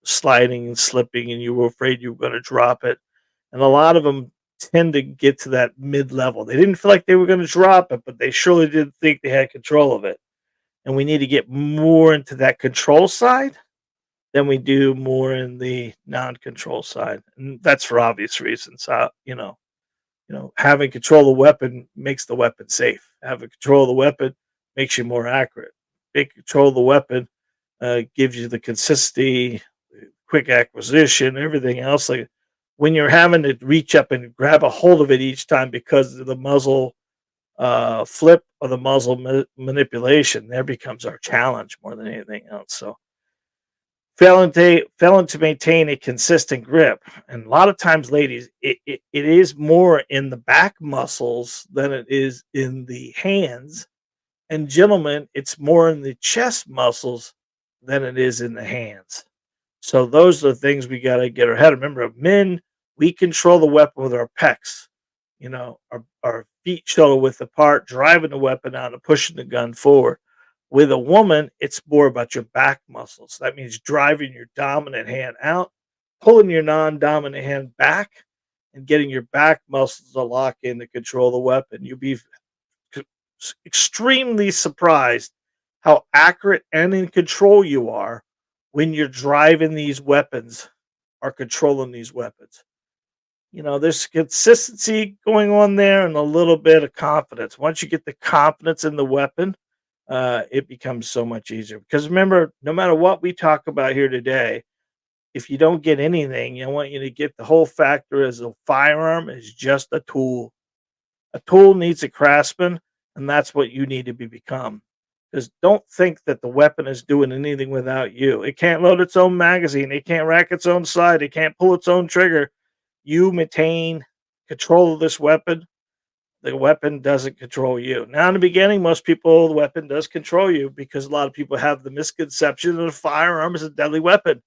sliding and slipping and you were afraid you were going to drop it? And a lot of them tend to get to that mid level. They didn't feel like they were going to drop it, but they surely didn't think they had control of it. And we need to get more into that control side than we do more in the non-control side, and that's for obvious reasons. Having control of the weapon makes the weapon safe. Having control of the weapon makes you more accurate. Big control of the weapon gives you the consistency, quick acquisition, everything else. Like when you're having to reach up and grab a hold of it each time because of the muzzle flip or the muzzle manipulation, there becomes our challenge more than anything else. So failing to maintain a consistent grip. And a lot of times, ladies, it is more in the back muscles than it is in the hands. And gentlemen, it's more in the chest muscles than it is in the hands. So those are the things we got to get our head. Remember, men, we control the weapon with our pecs. Our feet shoulder width apart, driving the weapon out and pushing the gun forward. With a woman, it's more about your back muscles. That means driving your dominant hand out, pulling your non-dominant hand back, and getting your back muscles to lock in to control the weapon. You'll be extremely surprised how accurate and in control you are when you're driving these weapons or controlling these weapons. There's consistency going on there and a little bit of confidence. Once you get the confidence in the weapon, it becomes so much easier. Because remember, no matter what we talk about here today, if you don't get anything, I want you to get the whole factor as a firearm is just a tool. A tool needs a craftsman, and that's what you need to become. Because don't think that the weapon is doing anything without you. It can't load its own magazine. It can't rack its own sight. It can't pull its own trigger. You maintain control of this weapon. The weapon doesn't control you. Now, in the beginning, most people, the weapon does control you because a lot of people have the misconception that a firearm is a deadly weapon.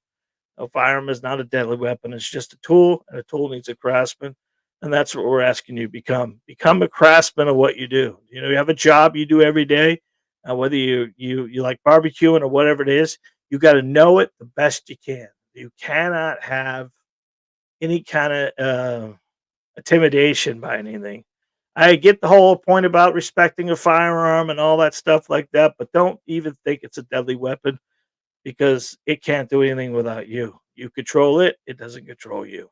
A firearm is not a deadly weapon. It's just a tool, and a tool needs a craftsman. And that's what we're asking you to become. Become a craftsman of what you do. You have a job you do every day, whether you like barbecuing or whatever it is. You got to know it the best you can. You cannot have any kind of intimidation by anything. I get the whole point about respecting a firearm and all that stuff like that, but don't even think it's a deadly weapon because it can't do anything without you. You control it, it doesn't control you.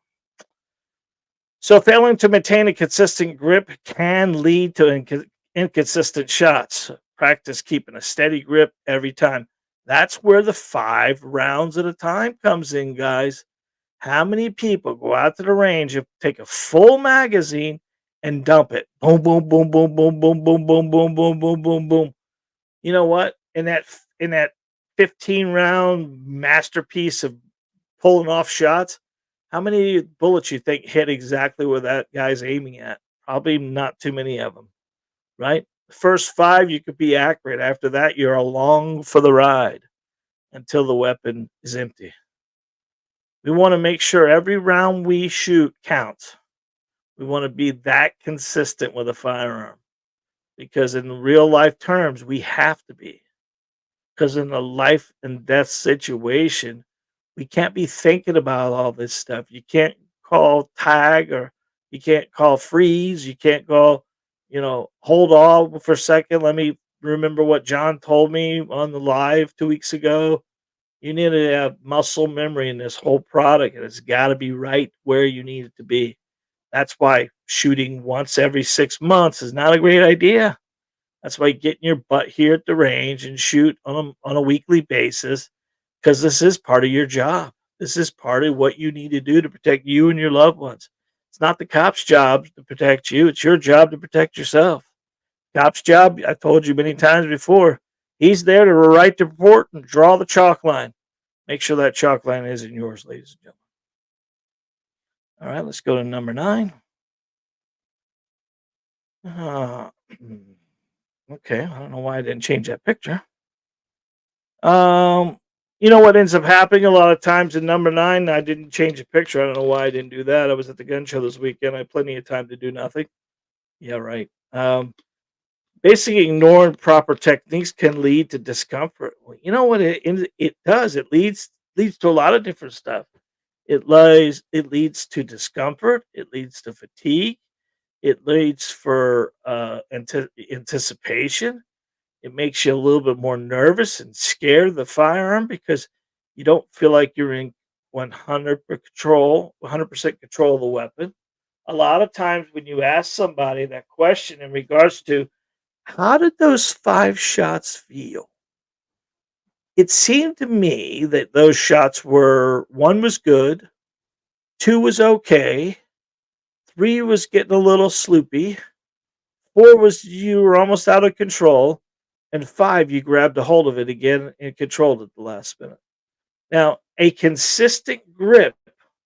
So, failing to maintain a consistent grip can lead to inconsistent shots. Practice keeping a steady grip every time. That's where the 5 rounds at a time comes in, guys. How many people go out to the range and take a full magazine and dump it? Boom, boom, boom, boom, boom, boom, boom, boom, boom, boom, boom, boom, boom. You know what? In that 15-round masterpiece of pulling off shots, how many bullets you think hit exactly where that guy's aiming at? Probably not too many of them, right? The first 5 you could be accurate. After that, you're along for the ride until the weapon is empty. We want to make sure every round we shoot counts. We want to be that consistent with a firearm because in real life terms, we have to be. Because in a life and death situation, we can't be thinking about all this stuff. You can't call tag or you can't call freeze. You can't call, hold off for a second. Let me remember what John told me on the live 2 weeks ago. You need to have muscle memory in this whole product, and it's got to be right where you need it to be. That's why shooting once every 6 months is not a great idea. That's why getting your butt here at the range and shoot on a weekly basis, because this is part of your job. This is part of what you need to do to protect you and your loved ones. It's not the cop's job to protect you. It's your job to protect yourself. Cop's job, I told you many times before, he's there to write the report and draw the chalk line. Make sure that chalk line isn't yours, ladies and gentlemen. All right, let's go to number 9. Uh, okay, I don't know why I didn't change that picture. Um, you know what ends up happening a lot of times in number 9? I didn't change the picture. I don't know why I didn't do that. I was at the gun show this weekend. I had plenty of time to do nothing. Yeah, right. Basically, ignoring proper techniques can lead to discomfort. Well, you know what it does? It leads to a lot of different stuff. It leads to discomfort. It leads to fatigue. It leads for anticipation. It makes you a little bit more nervous and scared of the firearm because you don't feel like you're in 100% control of the weapon. A lot of times when you ask somebody that question in regards to how did those 5 shots feel? It seemed to me that those shots were 1 was good, 2 was okay, 3 was getting a little sloopy, 4 was you were almost out of control, and 5 you grabbed a hold of it again and controlled it the last minute. Now, a consistent grip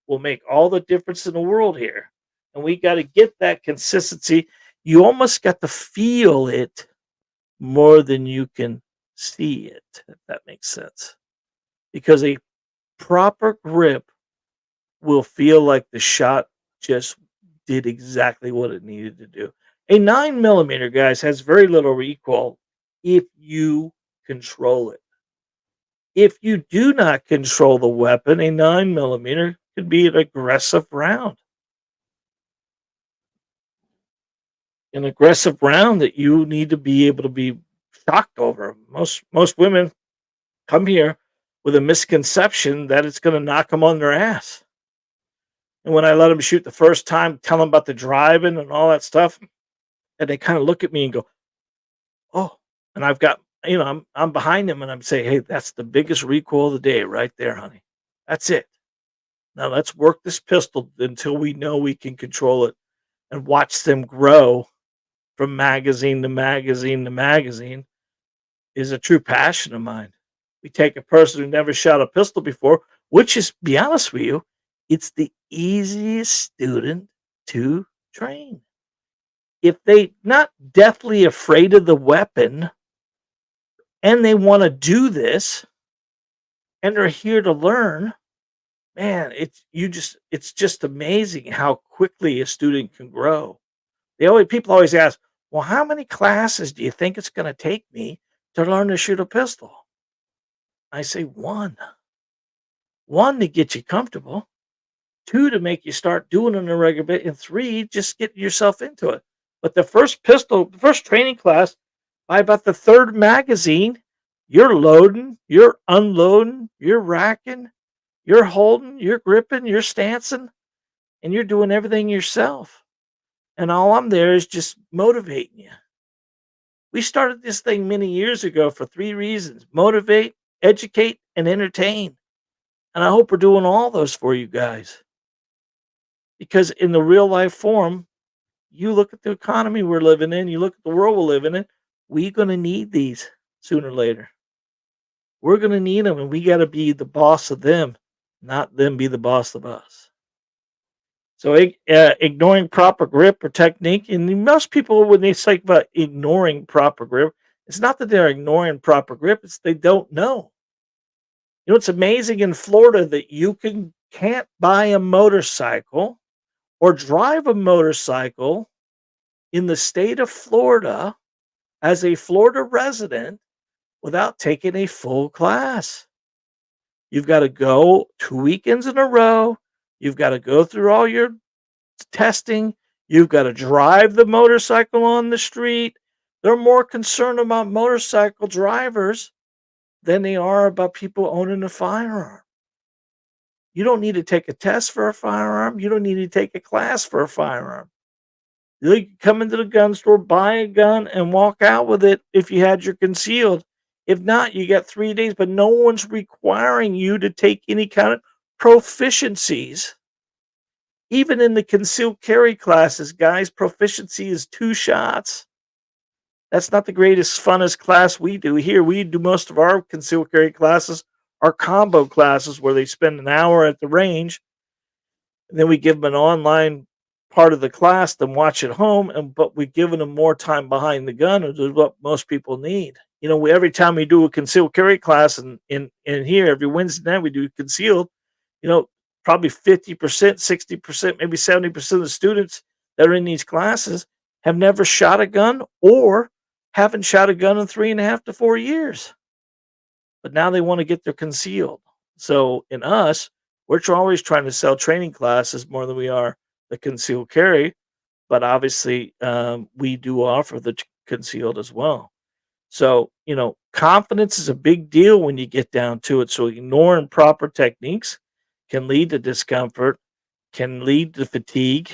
will make all the difference in the world here. And we got to get that consistency. You almost got to feel it more than you can see it, if that makes sense. Because a proper grip will feel like the shot just did exactly what it needed to do. A 9mm, guys, has very little recoil if you control it. If you do not control the weapon, a 9mm could be an aggressive round. An aggressive round that you need to be able to be shocked over. Most women come here with a misconception that it's going to knock them on their ass. And when I let them shoot the first time, tell them about the driving and all that stuff, and they kind of look at me and go, "Oh," and I've got, I'm behind them and I'm saying, "Hey, that's the biggest recoil of the day right there, honey. That's it. Now let's work this pistol until we know we can control it and watch them grow from magazine to magazine to magazine," is a true passion of mine. We take a person who never shot a pistol before, which is, be honest with you, it's the easiest student to train. If they not deathly afraid of the weapon and they want to do this and they're here to learn, man, it's just amazing how quickly a student can grow. People always ask, "Well, how many classes do you think it's going to take me to learn to shoot a pistol?" I say one. One to get you comfortable, two to make you start doing it on a regular bit, and three, just get yourself into it. But the first training class, by about the third magazine, you're loading, you're unloading, you're racking, you're holding, you're gripping, you're stancing, and you're doing everything yourself. And all I'm there is just motivating you. We started this thing many years ago for three reasons: motivate, educate, and entertain. And I hope we're doing all those for you guys. Because in the real life form, you look at the economy we're living in, you look at the world we're living in, we're going to need these sooner or later. We're going to need them, and we got to be the boss of them, not them be the boss of us. So ignoring proper grip or technique, and most people, when they say about ignoring proper grip, it's not that they're ignoring proper grip; it's they don't know. It's amazing in Florida that can't buy a motorcycle or drive a motorcycle in the state of Florida as a Florida resident without taking a full class. You've got to go 2 weekends in a row. You've got to go through all your testing. You've got to drive the motorcycle on the street. They're more concerned about motorcycle drivers than they are about people owning a firearm. You don't need to take a test for a firearm. You don't need to take a class for a firearm. You can come into the gun store, buy a gun, and walk out with it if you had your concealed. If not, you got 3 days, but no one's requiring you to take any kind of proficiencies. Even in the concealed carry classes, guys, proficiency is 2 shots. That's not the greatest, funnest class we do here. We do most of our concealed carry classes are combo classes where they spend an hour at the range, and then we give them an online part of the class, then watch at home, but we've given them more time behind the gun, which is what most people need. Every time we do a concealed carry class in here, every Wednesday night we do concealed, you know, probably 50%, 60%, maybe 70% of the students that are in these classes have never shot a gun or haven't shot a gun in 3.5 to 4 years. But now they want to get their concealed. So in us, we're always trying to sell training classes more than we are the concealed carry. But obviously, we do offer the concealed as well. So, confidence is a big deal when you get down to it. So ignoring proper techniques can lead to discomfort, can lead to fatigue.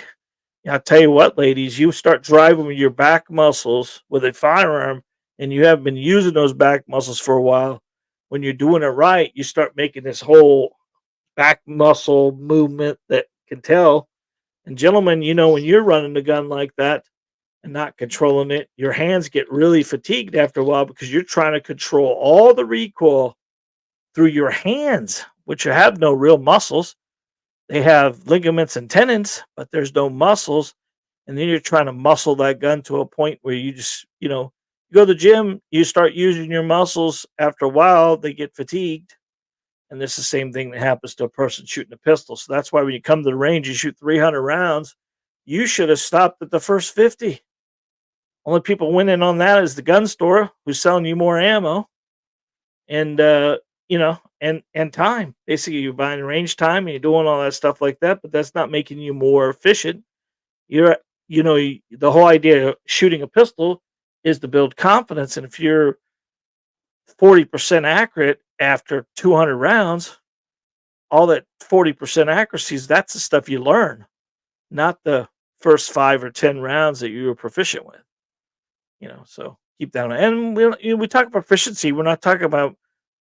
I'll tell you what, ladies, you start driving with your back muscles with a firearm and you haven't been using those back muscles for a while. When you're doing it right, you start making this whole back muscle movement that can tell. And gentlemen, when you're running a gun like that and not controlling it, your hands get really fatigued after a while because you're trying to control all the recoil through your hands, which have no real muscles. They have ligaments and tendons, but there's no muscles. And then you're trying to muscle that gun to a point where you just, you go to the gym, you start using your muscles. After a while, they get fatigued. And this is the same thing that happens to a person shooting a pistol. So that's why when you come to the range, you shoot 300 rounds. You should have stopped at the first 50. Only people winning on that is the gun store who's selling you more ammo and, and time. Basically, you're buying range time and you're doing all that stuff like that, but that's not making you more efficient. The whole idea of shooting a pistol is to build confidence. And if you're 40% accurate after 200 rounds, all that 40% accuracies, that's the stuff you learn, not the first 5 or 10 rounds that you were proficient with, so keep that on. And we talk about proficiency, we're not talking about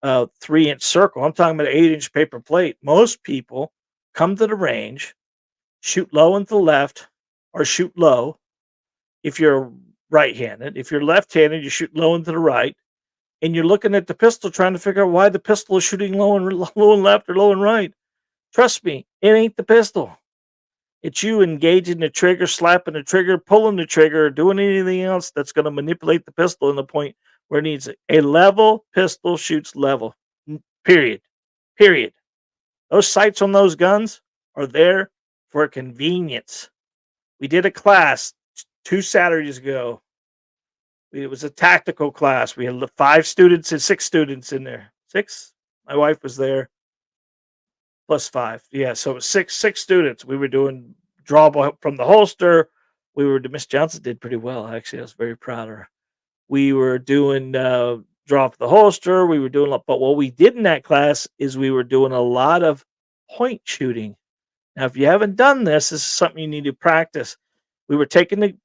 3-inch circle. I'm talking about an 8-inch paper plate. Most people come to the range, shoot low and to the left, or shoot low if you're right-handed. If you're left-handed, you shoot low and to the right, and you're looking at the pistol trying to figure out why the pistol is shooting low and low and left or low and right. Trust me, it ain't the pistol. It's you engaging the trigger, slapping the trigger, pulling the trigger, or doing anything else that's going to manipulate the pistol in the point where it needs it. A level pistol shoots level. Period. Period. Those sights on those guns are there for convenience. We did a class 2 Saturdays ago. It was a tactical class. We had 5 students and 6 students in there. Six. My wife was there. Plus 5. Yeah, so it was six students. We were doing from the holster. Miss Johnson did pretty well, actually. I was very proud of her. We were doing draw from the holster. We were doing, but what we did in that class is we were doing a lot of point shooting. Now, if you haven't done this is something you need to practice. We were taking the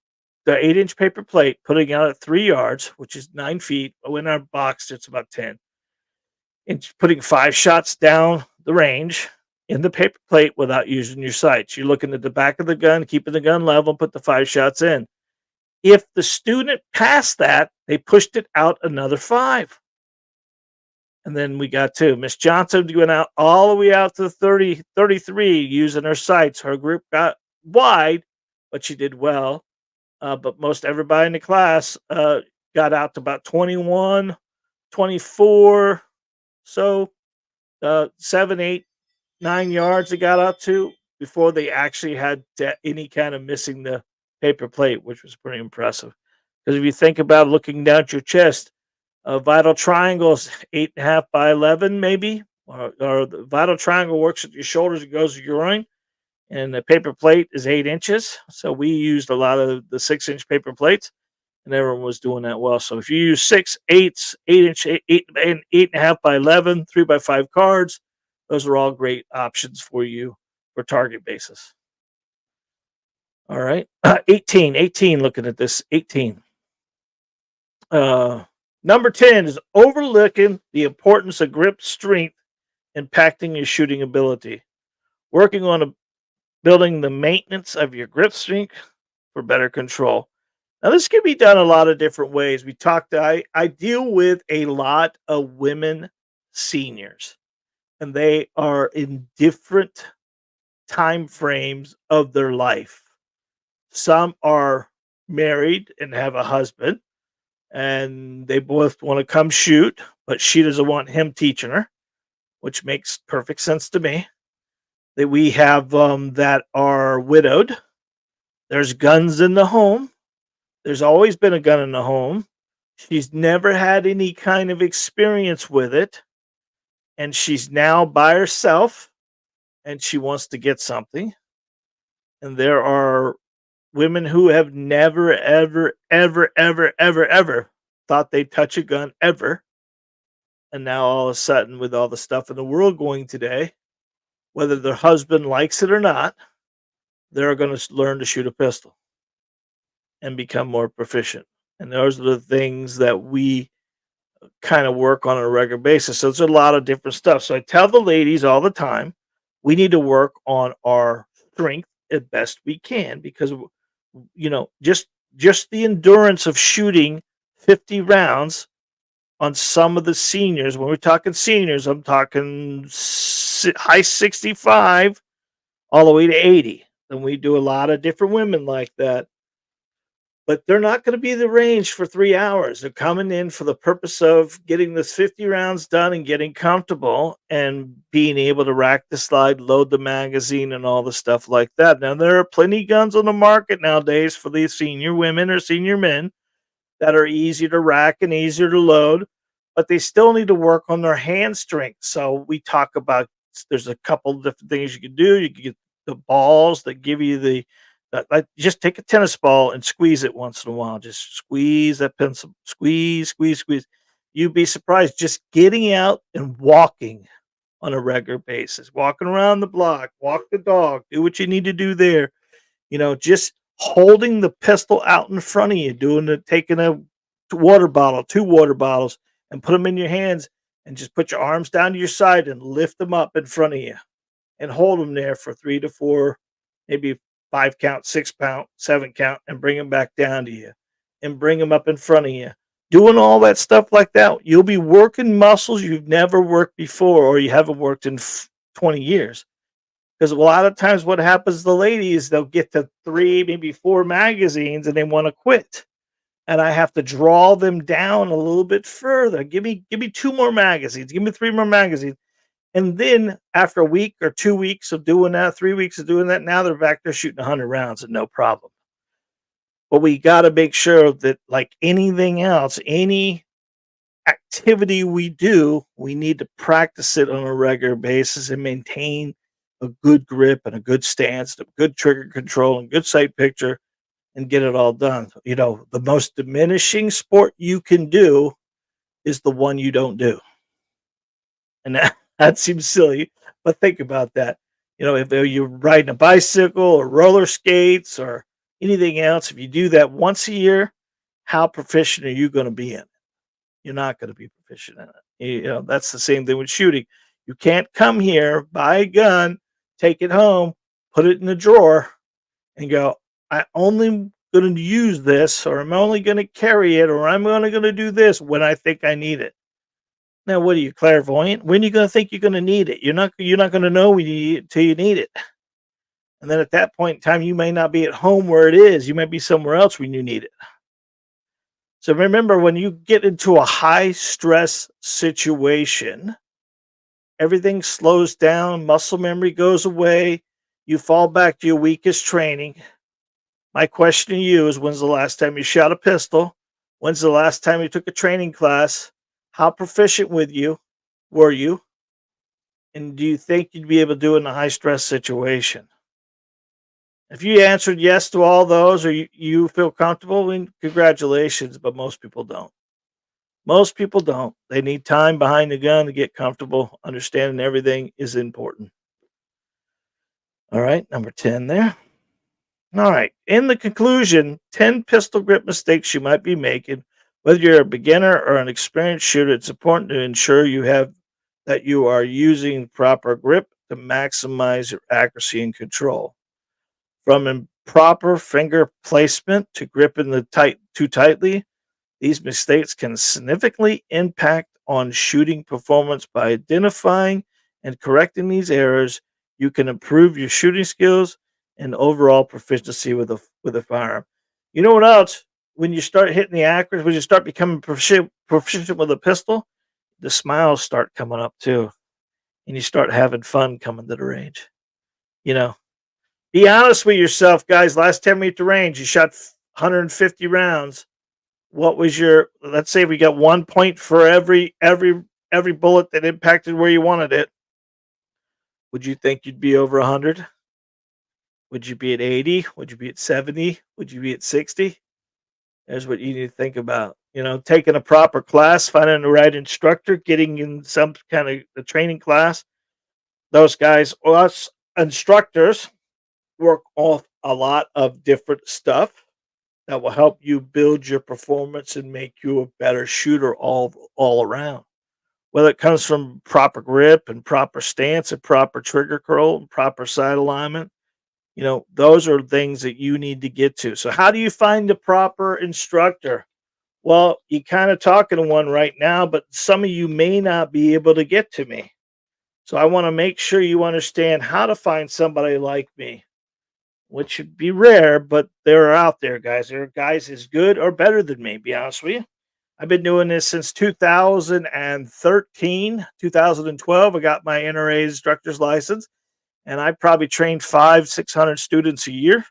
8-inch paper plate, putting it out at 3 yards, which is 9 feet. In our box, it's about 10. And putting 5 shots down the range in the paper plate without using your sights. You're looking at the back of the gun, keeping the gun level, put the 5 shots in. If the student passed that, they pushed it out another 5. And then we got to Miss Johnson went out all the way out to 30, 33 using her sights. Her group got wide, but she did well. But most everybody in the class got out to about 21, 24. So 7, 8, 9 yards they got out to before they actually had any kind of missing the paper plate, which was pretty impressive. Because if you think about looking down at your chest, a vital triangle is 8.5 by 11, maybe, or the vital triangle works at your shoulders and goes to your groin, and the paper plate is 8 inches. So we used a lot of the 6-inch paper plates, and everyone was doing that well. So if you use 6, 8, 8-inch, 8.5 by 11, 3 by 5 cards, those are all great options for you for target basis. All right. 18, looking at this, 18. Number 10 is overlooking the importance of grip strength impacting your shooting ability. Working on building the maintenance of your grip strength for better control. Now, this can be done a lot of different ways. I deal with a lot of women seniors, and they are in different time frames of their life. Some are married and have a husband, and they both want to come shoot, but she doesn't want him teaching her, which makes perfect sense to me. That we have that are widowed. There's guns in the home. There's always been a gun in the home. She's never had any kind of experience with it, and she's now by herself, and she wants to get something. And there are women who have never, ever, ever, ever, ever, ever thought they'd touch a gun ever. And now all of a sudden, with all the stuff in the world going today, whether their husband likes it or not, they're going to learn to shoot a pistol and become more proficient. And those are the things that we kind of work on a regular basis. So there's a lot of different stuff. So I tell the ladies all the time, we need to work on our strength as best we can because just the endurance of shooting 50 rounds on some of the seniors. When we're talking seniors, I'm talking high 65 all the way to 80. And we do a lot of different women like that. But they're not going to be the range for 3 hours. They're coming in for the purpose of getting this 50 rounds done and getting comfortable and being able to rack the slide, load the magazine, and all the stuff like that. Now, there are plenty of guns on the market nowadays for these senior women or senior men that are easier to rack and easier to load, but they still need to work on their hand strength. So we talk about there's a couple of different things you can do. You can get the balls that give you like just take a tennis ball and squeeze it once in a while. Just squeeze that pencil, squeeze, squeeze, squeeze. You'd be surprised just getting out and walking on a regular basis, walking around the block, walk the dog, do what you need to do there. Just holding the pistol out in front of you, taking a water bottle, 2 water bottles, and put them in your hands, and just put your arms down to your side and lift them up in front of you and hold them there for 3 to 4, maybe 5 count, 6 count, 7 count, and bring them back down to you and bring them up in front of you. Doing all that stuff like that, you'll be working muscles you've never worked before or you haven't worked in 20 years. Because a lot of times what happens to the ladies, they'll get to 3, maybe 4 magazines and they want to quit. And I have to draw them down a little bit further. Give me 2 more magazines. Give me 3 more magazines. And then after a week or 2 weeks of doing that, 3 weeks of doing that, now they're back there shooting 100 rounds and no problem. But we got to make sure that, like anything else, any activity we do, we need to practice it on a regular basis and maintain a good grip and a good stance, a good trigger control and good sight picture and get it all done. The most diminishing sport you can do is the one you don't do. And that seems silly, but think about that. If you're riding a bicycle or roller skates or anything else, if you do that once a year, how proficient are you going to be in it? You're not going to be proficient in it. That's the same thing with shooting. You can't come here, buy a gun, take it home, put it in a drawer, and go, I only going to use this, or I'm only going to carry it, or I'm only going to do this when I think I need it. Now, what are you, clairvoyant? When are you going to think you're going to need it? You're not going to know when you need it till you need it. And then at that point in time, you may not be at home where it is. You might be somewhere else when you need it. So remember, when you get into a high stress situation, everything slows down, muscle memory goes away, you fall back to your weakest training. My question to you is, when's the last time you shot a pistol? When's the last time you took a training class? How proficient were you? And do you think you'd be able to do it in a high stress situation? If you answered yes to all those, or you feel comfortable, then congratulations, but most people don't. Most people don't. They need time behind the gun to get comfortable. Understanding everything is important. All right, number 10 there. All right. In the conclusion, 10 pistol grip mistakes you might be making. Whether you're a beginner or an experienced shooter, it's important to ensure that you are using proper grip to maximize your accuracy and control. From improper finger placement to gripping too tightly, these mistakes can significantly impact on shooting performance. By identifying and correcting these errors, you can improve your shooting skills and overall proficiency with a firearm. You know what else? When you start hitting the accuracy, when you start becoming proficient with a pistol, the smiles start coming up too, and you start having fun coming to the range. You know, be honest with yourself, guys. Last time we hit the range, you shot 150 rounds. What was your? Let's say we got 1 point for every bullet that impacted where you wanted it. Would you think you'd be over 100? Would you be at 80? Would you be at 70? Would you be at 60? There's what you need to think about. Taking a proper class, finding the right instructor, getting in some kind of a training class. Those guys, us instructors, work off a lot of different stuff that will help you build your performance and make you a better shooter all around. Whether it comes from proper grip and proper stance and proper trigger curl and proper sight alignment, those are things that you need to get to. So how do you find the proper instructor? Well, you're kind of talking to one right now, but some of you may not be able to get to me. So I want to make sure you understand how to find somebody like me, which would be rare, but they're out there, guys. There are guys as good or better than me, be honest with you. I've been doing this since 2013, 2012. I got my NRA instructor's license, and I probably trained 600 students a year.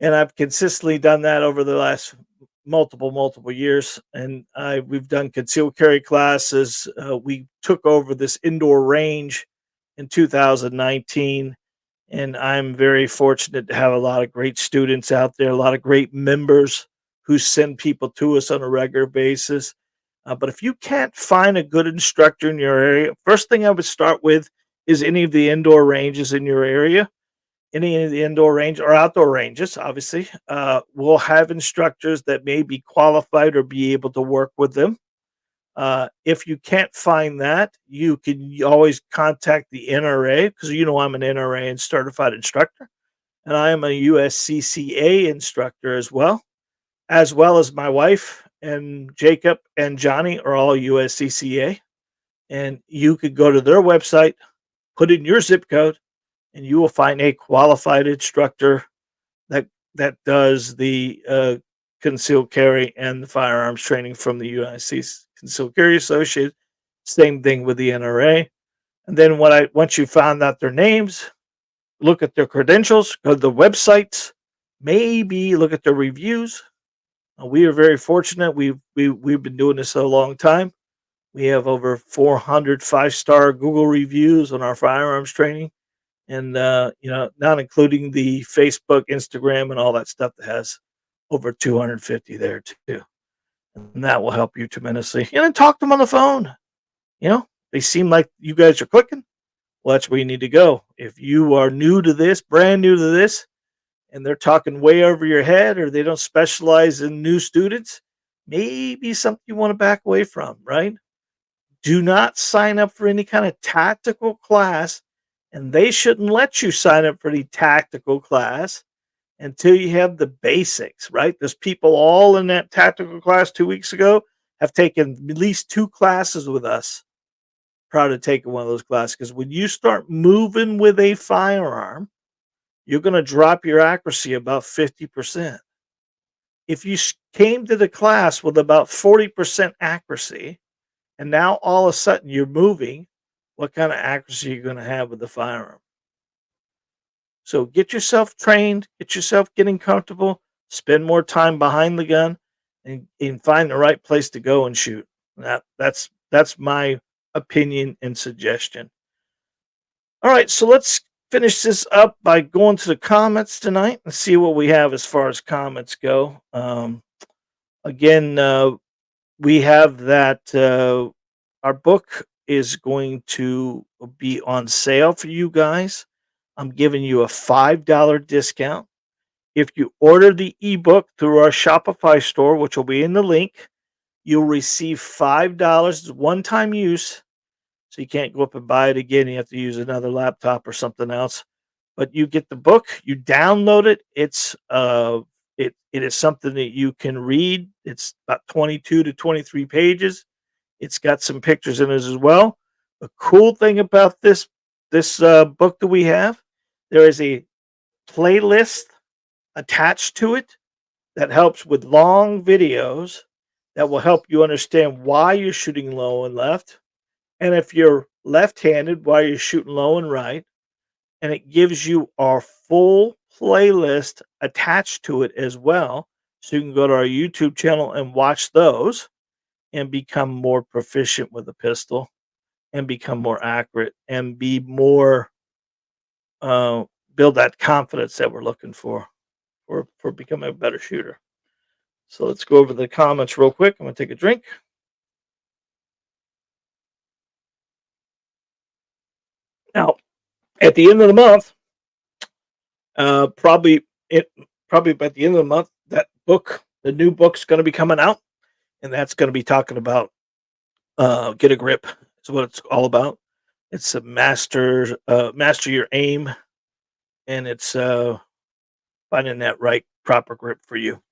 And I've consistently done that over the last multiple years. And we've done concealed carry classes. We took over this indoor range in 2019. And I'm very fortunate to have a lot of great students out there, a lot of great members who send people to us on a regular basis. But if you can't find a good instructor in your area, first thing I would start with is any of the indoor ranges in your area. Any of the indoor range or outdoor ranges, obviously, will have instructors that may be qualified or be able to work with them. If you can't find that, you can always contact the NRA because I'm an NRA and certified instructor, and I am a USCCA instructor as well as my wife and Jacob and Johnny are all USCCA. And you could go to their website, put in your zip code, and you will find a qualified instructor that that does the concealed carry and the firearms training from the United States Concealed Carry Association. Same thing with the NRA. And then once you found out their names, look at their credentials, go to the websites, maybe look at their reviews. We are very fortunate. We've been doing this a long time. We have over 400 5-star Google reviews on our firearms training, and not including the Facebook, Instagram, and all that stuff that has over 250 there too. And that will help you tremendously. And then talk to them on the phone. They seem like you guys are clicking. Well, that's where you need to go. If you are new to this, brand new to this, and they're talking way over your head, or they don't specialize in new students, maybe something you want to back away from, right? Do not sign up for any kind of tactical class, and they shouldn't let you sign up for any tactical class until you have the basics, right? There's people all in that tactical class 2 weeks ago have taken at least 2 classes with us prior to taking one of those classes. Because when you start moving with a firearm, you're going to drop your accuracy about 50%. If you came to the class with about 40% accuracy, and now all of a sudden you're moving, what kind of accuracy are you going to have with the firearm? So get yourself trained, get yourself getting comfortable, spend more time behind the gun, and find the right place to go and shoot. That's my opinion and suggestion. All right, so let's finish this up by going to the comments tonight and see what we have as far as comments go. Again, we have that our book is going to be on sale for you guys. I'm giving you a $5 discount. If you order the ebook through our Shopify store, which will be in the link, you'll receive $5 one-time use. So you can't go up and buy it again. You have to use another laptop or something else. But you get the book, you download it. It is something that you can read. It's about 22 to 23 pages. It's got some pictures in it as well. The cool thing about this book that we have, there is a playlist attached to it that helps with long videos that will help you understand why you're shooting low and left, and if you're left-handed, why you're shooting low and right. And it gives you our full playlist attached to it as well, so you can go to our YouTube channel and watch those and become more proficient with the pistol and become more accurate and be more build that confidence that we're looking for becoming a better shooter. So let's go over the comments real quick. I'm going to take a drink. Now, at the end of the month, probably by the end of the month, that book, the new book's going to be coming out, and that's going to be talking about get a grip. Is what it's all about. It's a master your aim, and it's finding that right proper grip for you,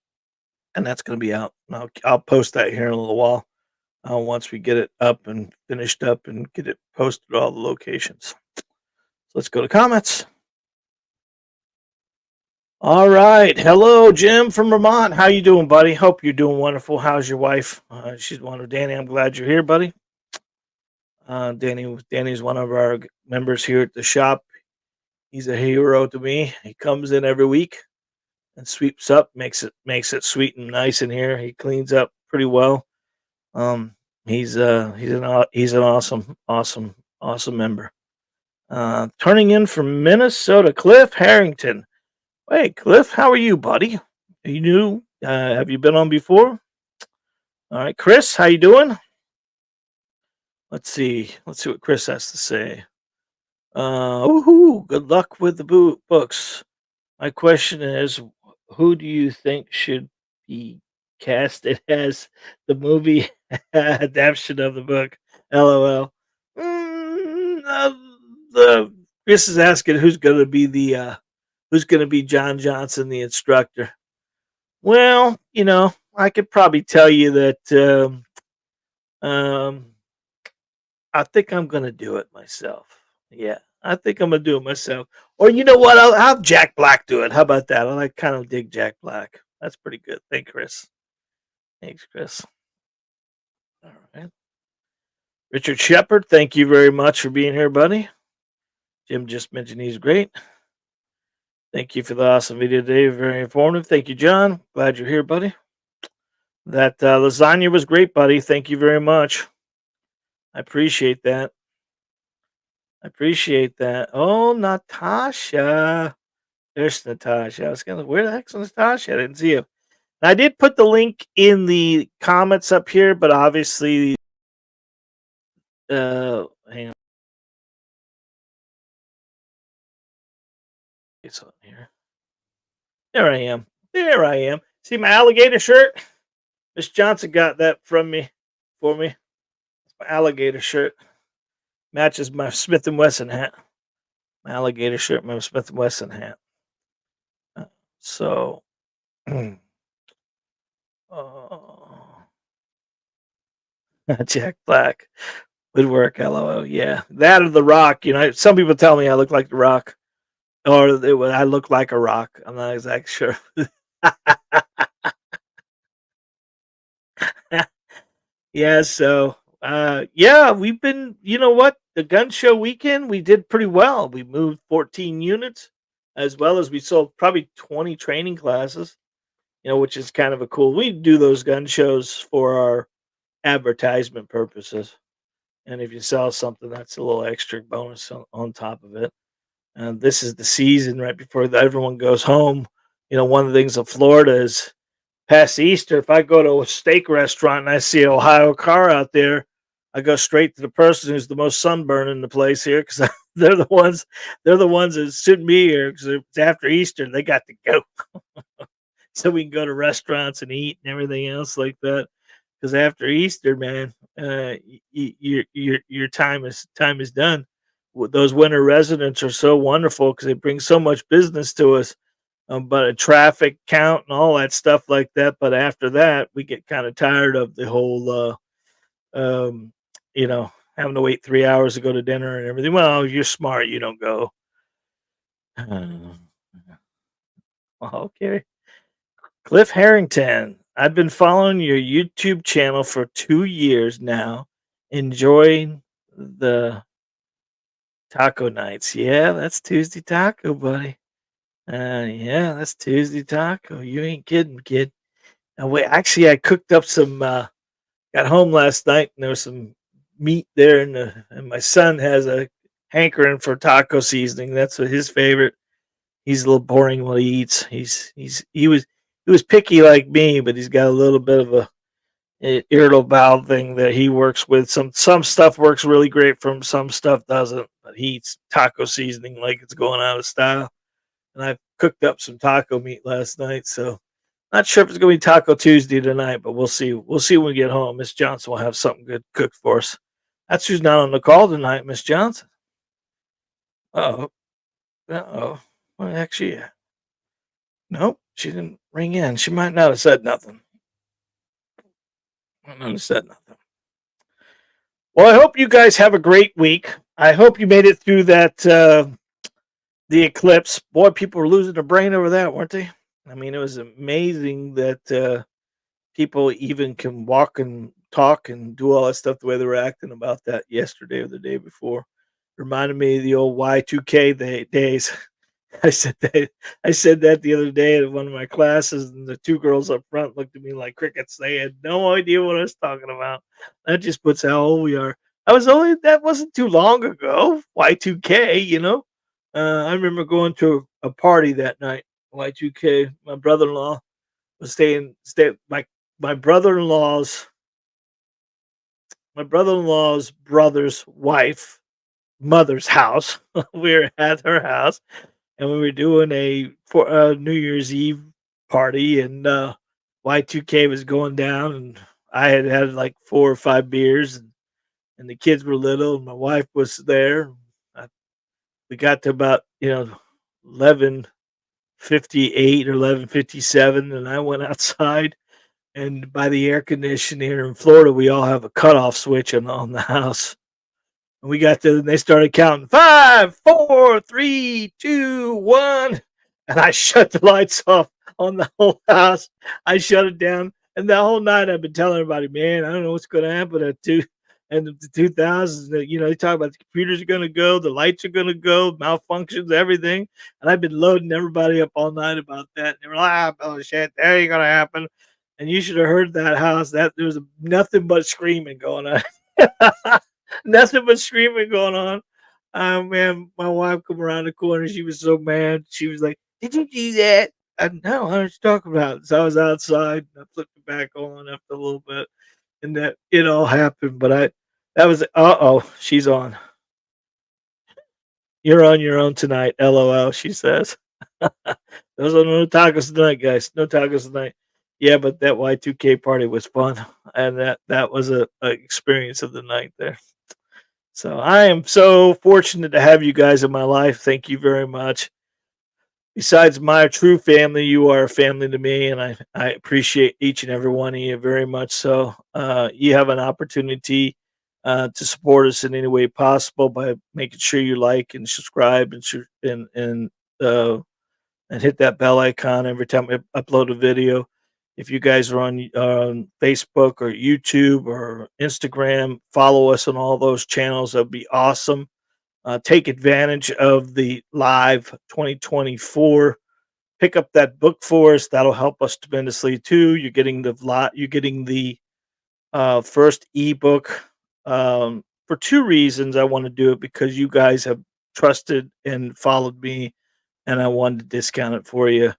and that's going to be out. I'll post that here in a little while once we get it up and finished up and get it posted to all the locations. So let's go to comments. All right. Hello, Jim from Vermont. How you doing, buddy? Hope you're doing wonderful. How's your wife? She's wonderful. Danny, I'm glad you're here, buddy. Danny's one of our members here at the shop. He's a hero to me. He comes in every week and sweeps up, makes it sweet and nice in here. He cleans up pretty well. He's an awesome member. Turning in from Minnesota, Cliff Harrington. Hey, Cliff, how are you, buddy? Are you new? Have you been on before? All right, Chris, how you doing? Let's see. Let's see what Chris has to say. Woohoo! Good luck with the books. My question is, who do you think should be casted as the movie adaptation of the book? LOL. The Chris is asking who's going to be John Johnson, the instructor. Well, I could probably tell you that um, I think I'm going to do it myself. Yeah, I think I'm going to do it myself. Or you know what? I'll have Jack Black do it. How about that? I like kind of dig Jack Black. That's pretty good. Thanks, Chris. Thanks, Chris. All right. Richard Shepard, thank you very much for being here, buddy. Jim just mentioned he's great. Thank you for the awesome video today. Very informative. Thank you, John. Glad you're here, buddy. That lasagna was great, buddy. Thank you very much. I appreciate that. I appreciate that. Oh, Natasha. There's Natasha. I was gonna, where the heck's Natasha? I didn't see you. I did put the link in the comments up here, but obviously, hang on, it's on here. There I am. There I am. See my alligator shirt? Miss Johnson got that from me for me. It's my alligator shirt. Matches my Smith and Wesson hat. My alligator shirt, my Smith and Wesson hat. Uh, So, oh, Jack Black would work. LOL. Yeah, that or the Rock. Some people tell me I look like the Rock, or I look like a rock. I'm not exactly sure. Yeah. So, yeah, we've been. You know what? The gun show weekend, we did pretty well. We moved 14 units, as well as we sold probably 20 training classes. Which is kind of a cool. We do those gun shows for our advertisement purposes. And if you sell something, that's a little extra bonus on top of it. And this is the season right before everyone goes home. One of the things in Florida is past Easter. If I go to a steak restaurant and I see an Ohio car out there, I go straight to the person who's the most sunburned in the place here because they're the ones. They're the ones that shouldn't be here because it's after Easter. They got to go, so we can go to restaurants and eat and everything else like that. Because after Easter, man, your time is done. Those winter residents are so wonderful because they bring so much business to us, but a traffic count and all that stuff like that. But after that, we get kind of tired of the whole, um, having to wait 3 hours to go to dinner and everything. Well, you're smart, you don't go. Okay. Cliff Harrington, I've been following your YouTube channel for 2 years now. Enjoying the taco nights. Yeah, that's Tuesday taco, buddy. Yeah, that's Tuesday taco. You ain't kidding, kid. Now, wait, actually, I cooked up some. Got home last night, and there was some meat there, and my son has a hankering for taco seasoning. That's what his favorite. He's a little boring when he eats. He was picky like me, but he's got a little bit of a irritable bowel thing that he works with. Some stuff works really great for him, some stuff doesn't. But he eats taco seasoning like it's going out of style. And I cooked up some taco meat last night, so not sure if it's gonna be Taco Tuesday tonight, but we'll see. We'll see when we get home. Miss Johnson will have something good cooked for us. That's who's not on the call tonight, Miss Johnson. Oh, oh. Well, actually, nope, she didn't ring in. She might not have said nothing. Might not have said nothing. Well, I hope you guys have a great week. I hope you made it through that the eclipse. Boy, people were losing their brain over that, weren't they? I mean, it was amazing that people even can walk and talk and do all that stuff the way they were acting about that yesterday or the day before. Reminded me of the old Y2K days. I said that the other day at one of my classes, and the two girls up front looked at me like crickets. They had no idea what I was talking about. That just puts how old we are. That wasn't too long ago. Y2K, I remember going to a party that night. Y2K. My brother-in-law was staying. My brother-in-law's my brother-in-law's brother's wife, mother's house. We were at her house, and we were doing a New Year's Eve party, and Y2K was going down, and I had had like 4 or 5 beers, and the kids were little, and my wife was there. I, we got to about 11:58 or 11:57, and I went outside. And by the air conditioner here in Florida, we all have a cutoff switch on the house. And we got to, and they started counting 5, 4, 3, 2, 1. And I shut the lights off on the whole house. I shut it down. And the whole night I've been telling everybody, man, I don't know what's going to happen at and the 2000s. They talk about the computers are going to go, the lights are going to go, malfunctions, everything. And I've been loading everybody up all night about that. And they were like, bullshit, that ain't going to happen. And you should have heard that house. That there was nothing but screaming going on. Nothing but screaming going on. Man, my wife come around the corner. She was so mad. She was like, "Did you do that?" I know. I was talking about. So I was outside. And I flipped it back on after a little bit, and that it all happened. But that was. Oh, she's on. You're on your own tonight. LOL. She says. Those are no tacos tonight, guys. No tacos tonight. Yeah, but that Y2K party was fun, and that was a experience of the night there. So I am so fortunate to have you guys in my life. Thank you very much. Besides my true family, you are a family to me, and I appreciate each and every one of you very much. So you have an opportunity to support us in any way possible by making sure you like and subscribe uh, and hit that bell icon every time I upload a video. If you guys are on Facebook or YouTube or Instagram, follow us on all those channels. That'd be awesome. Take advantage of the live 2024. Pick up that book for us. That'll help us tremendously too. You're getting the first ebook for two reasons. I want to do it because you guys have trusted and followed me, and I wanted to discount it for you.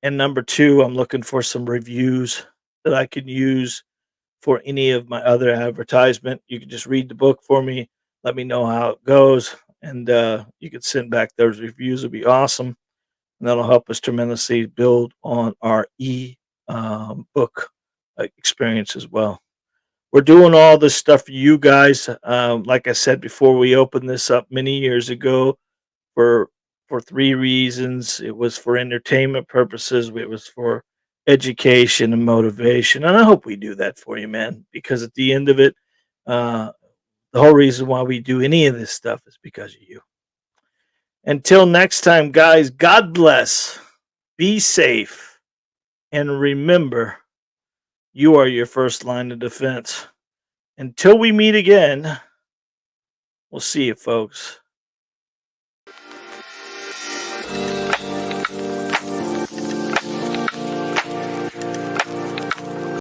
And number two, I'm looking for some reviews that I can use for any of my other advertisement. You can just read the book for me, let me know how it goes, and you can send back those reviews. It'd be awesome, and that'll help us tremendously build on our book experience as well. We're doing all this stuff for you guys. Like I said before, we opened this up many years ago for three reasons. It was for entertainment purposes, it was for education and motivation. And I hope we do that for you, man, because at the end of it, uh, the whole reason why we do any of this stuff is because of you. Until next time, guys, God bless. Be safe. And remember, you are your first line of defense. Until we meet again, we'll see you, folks.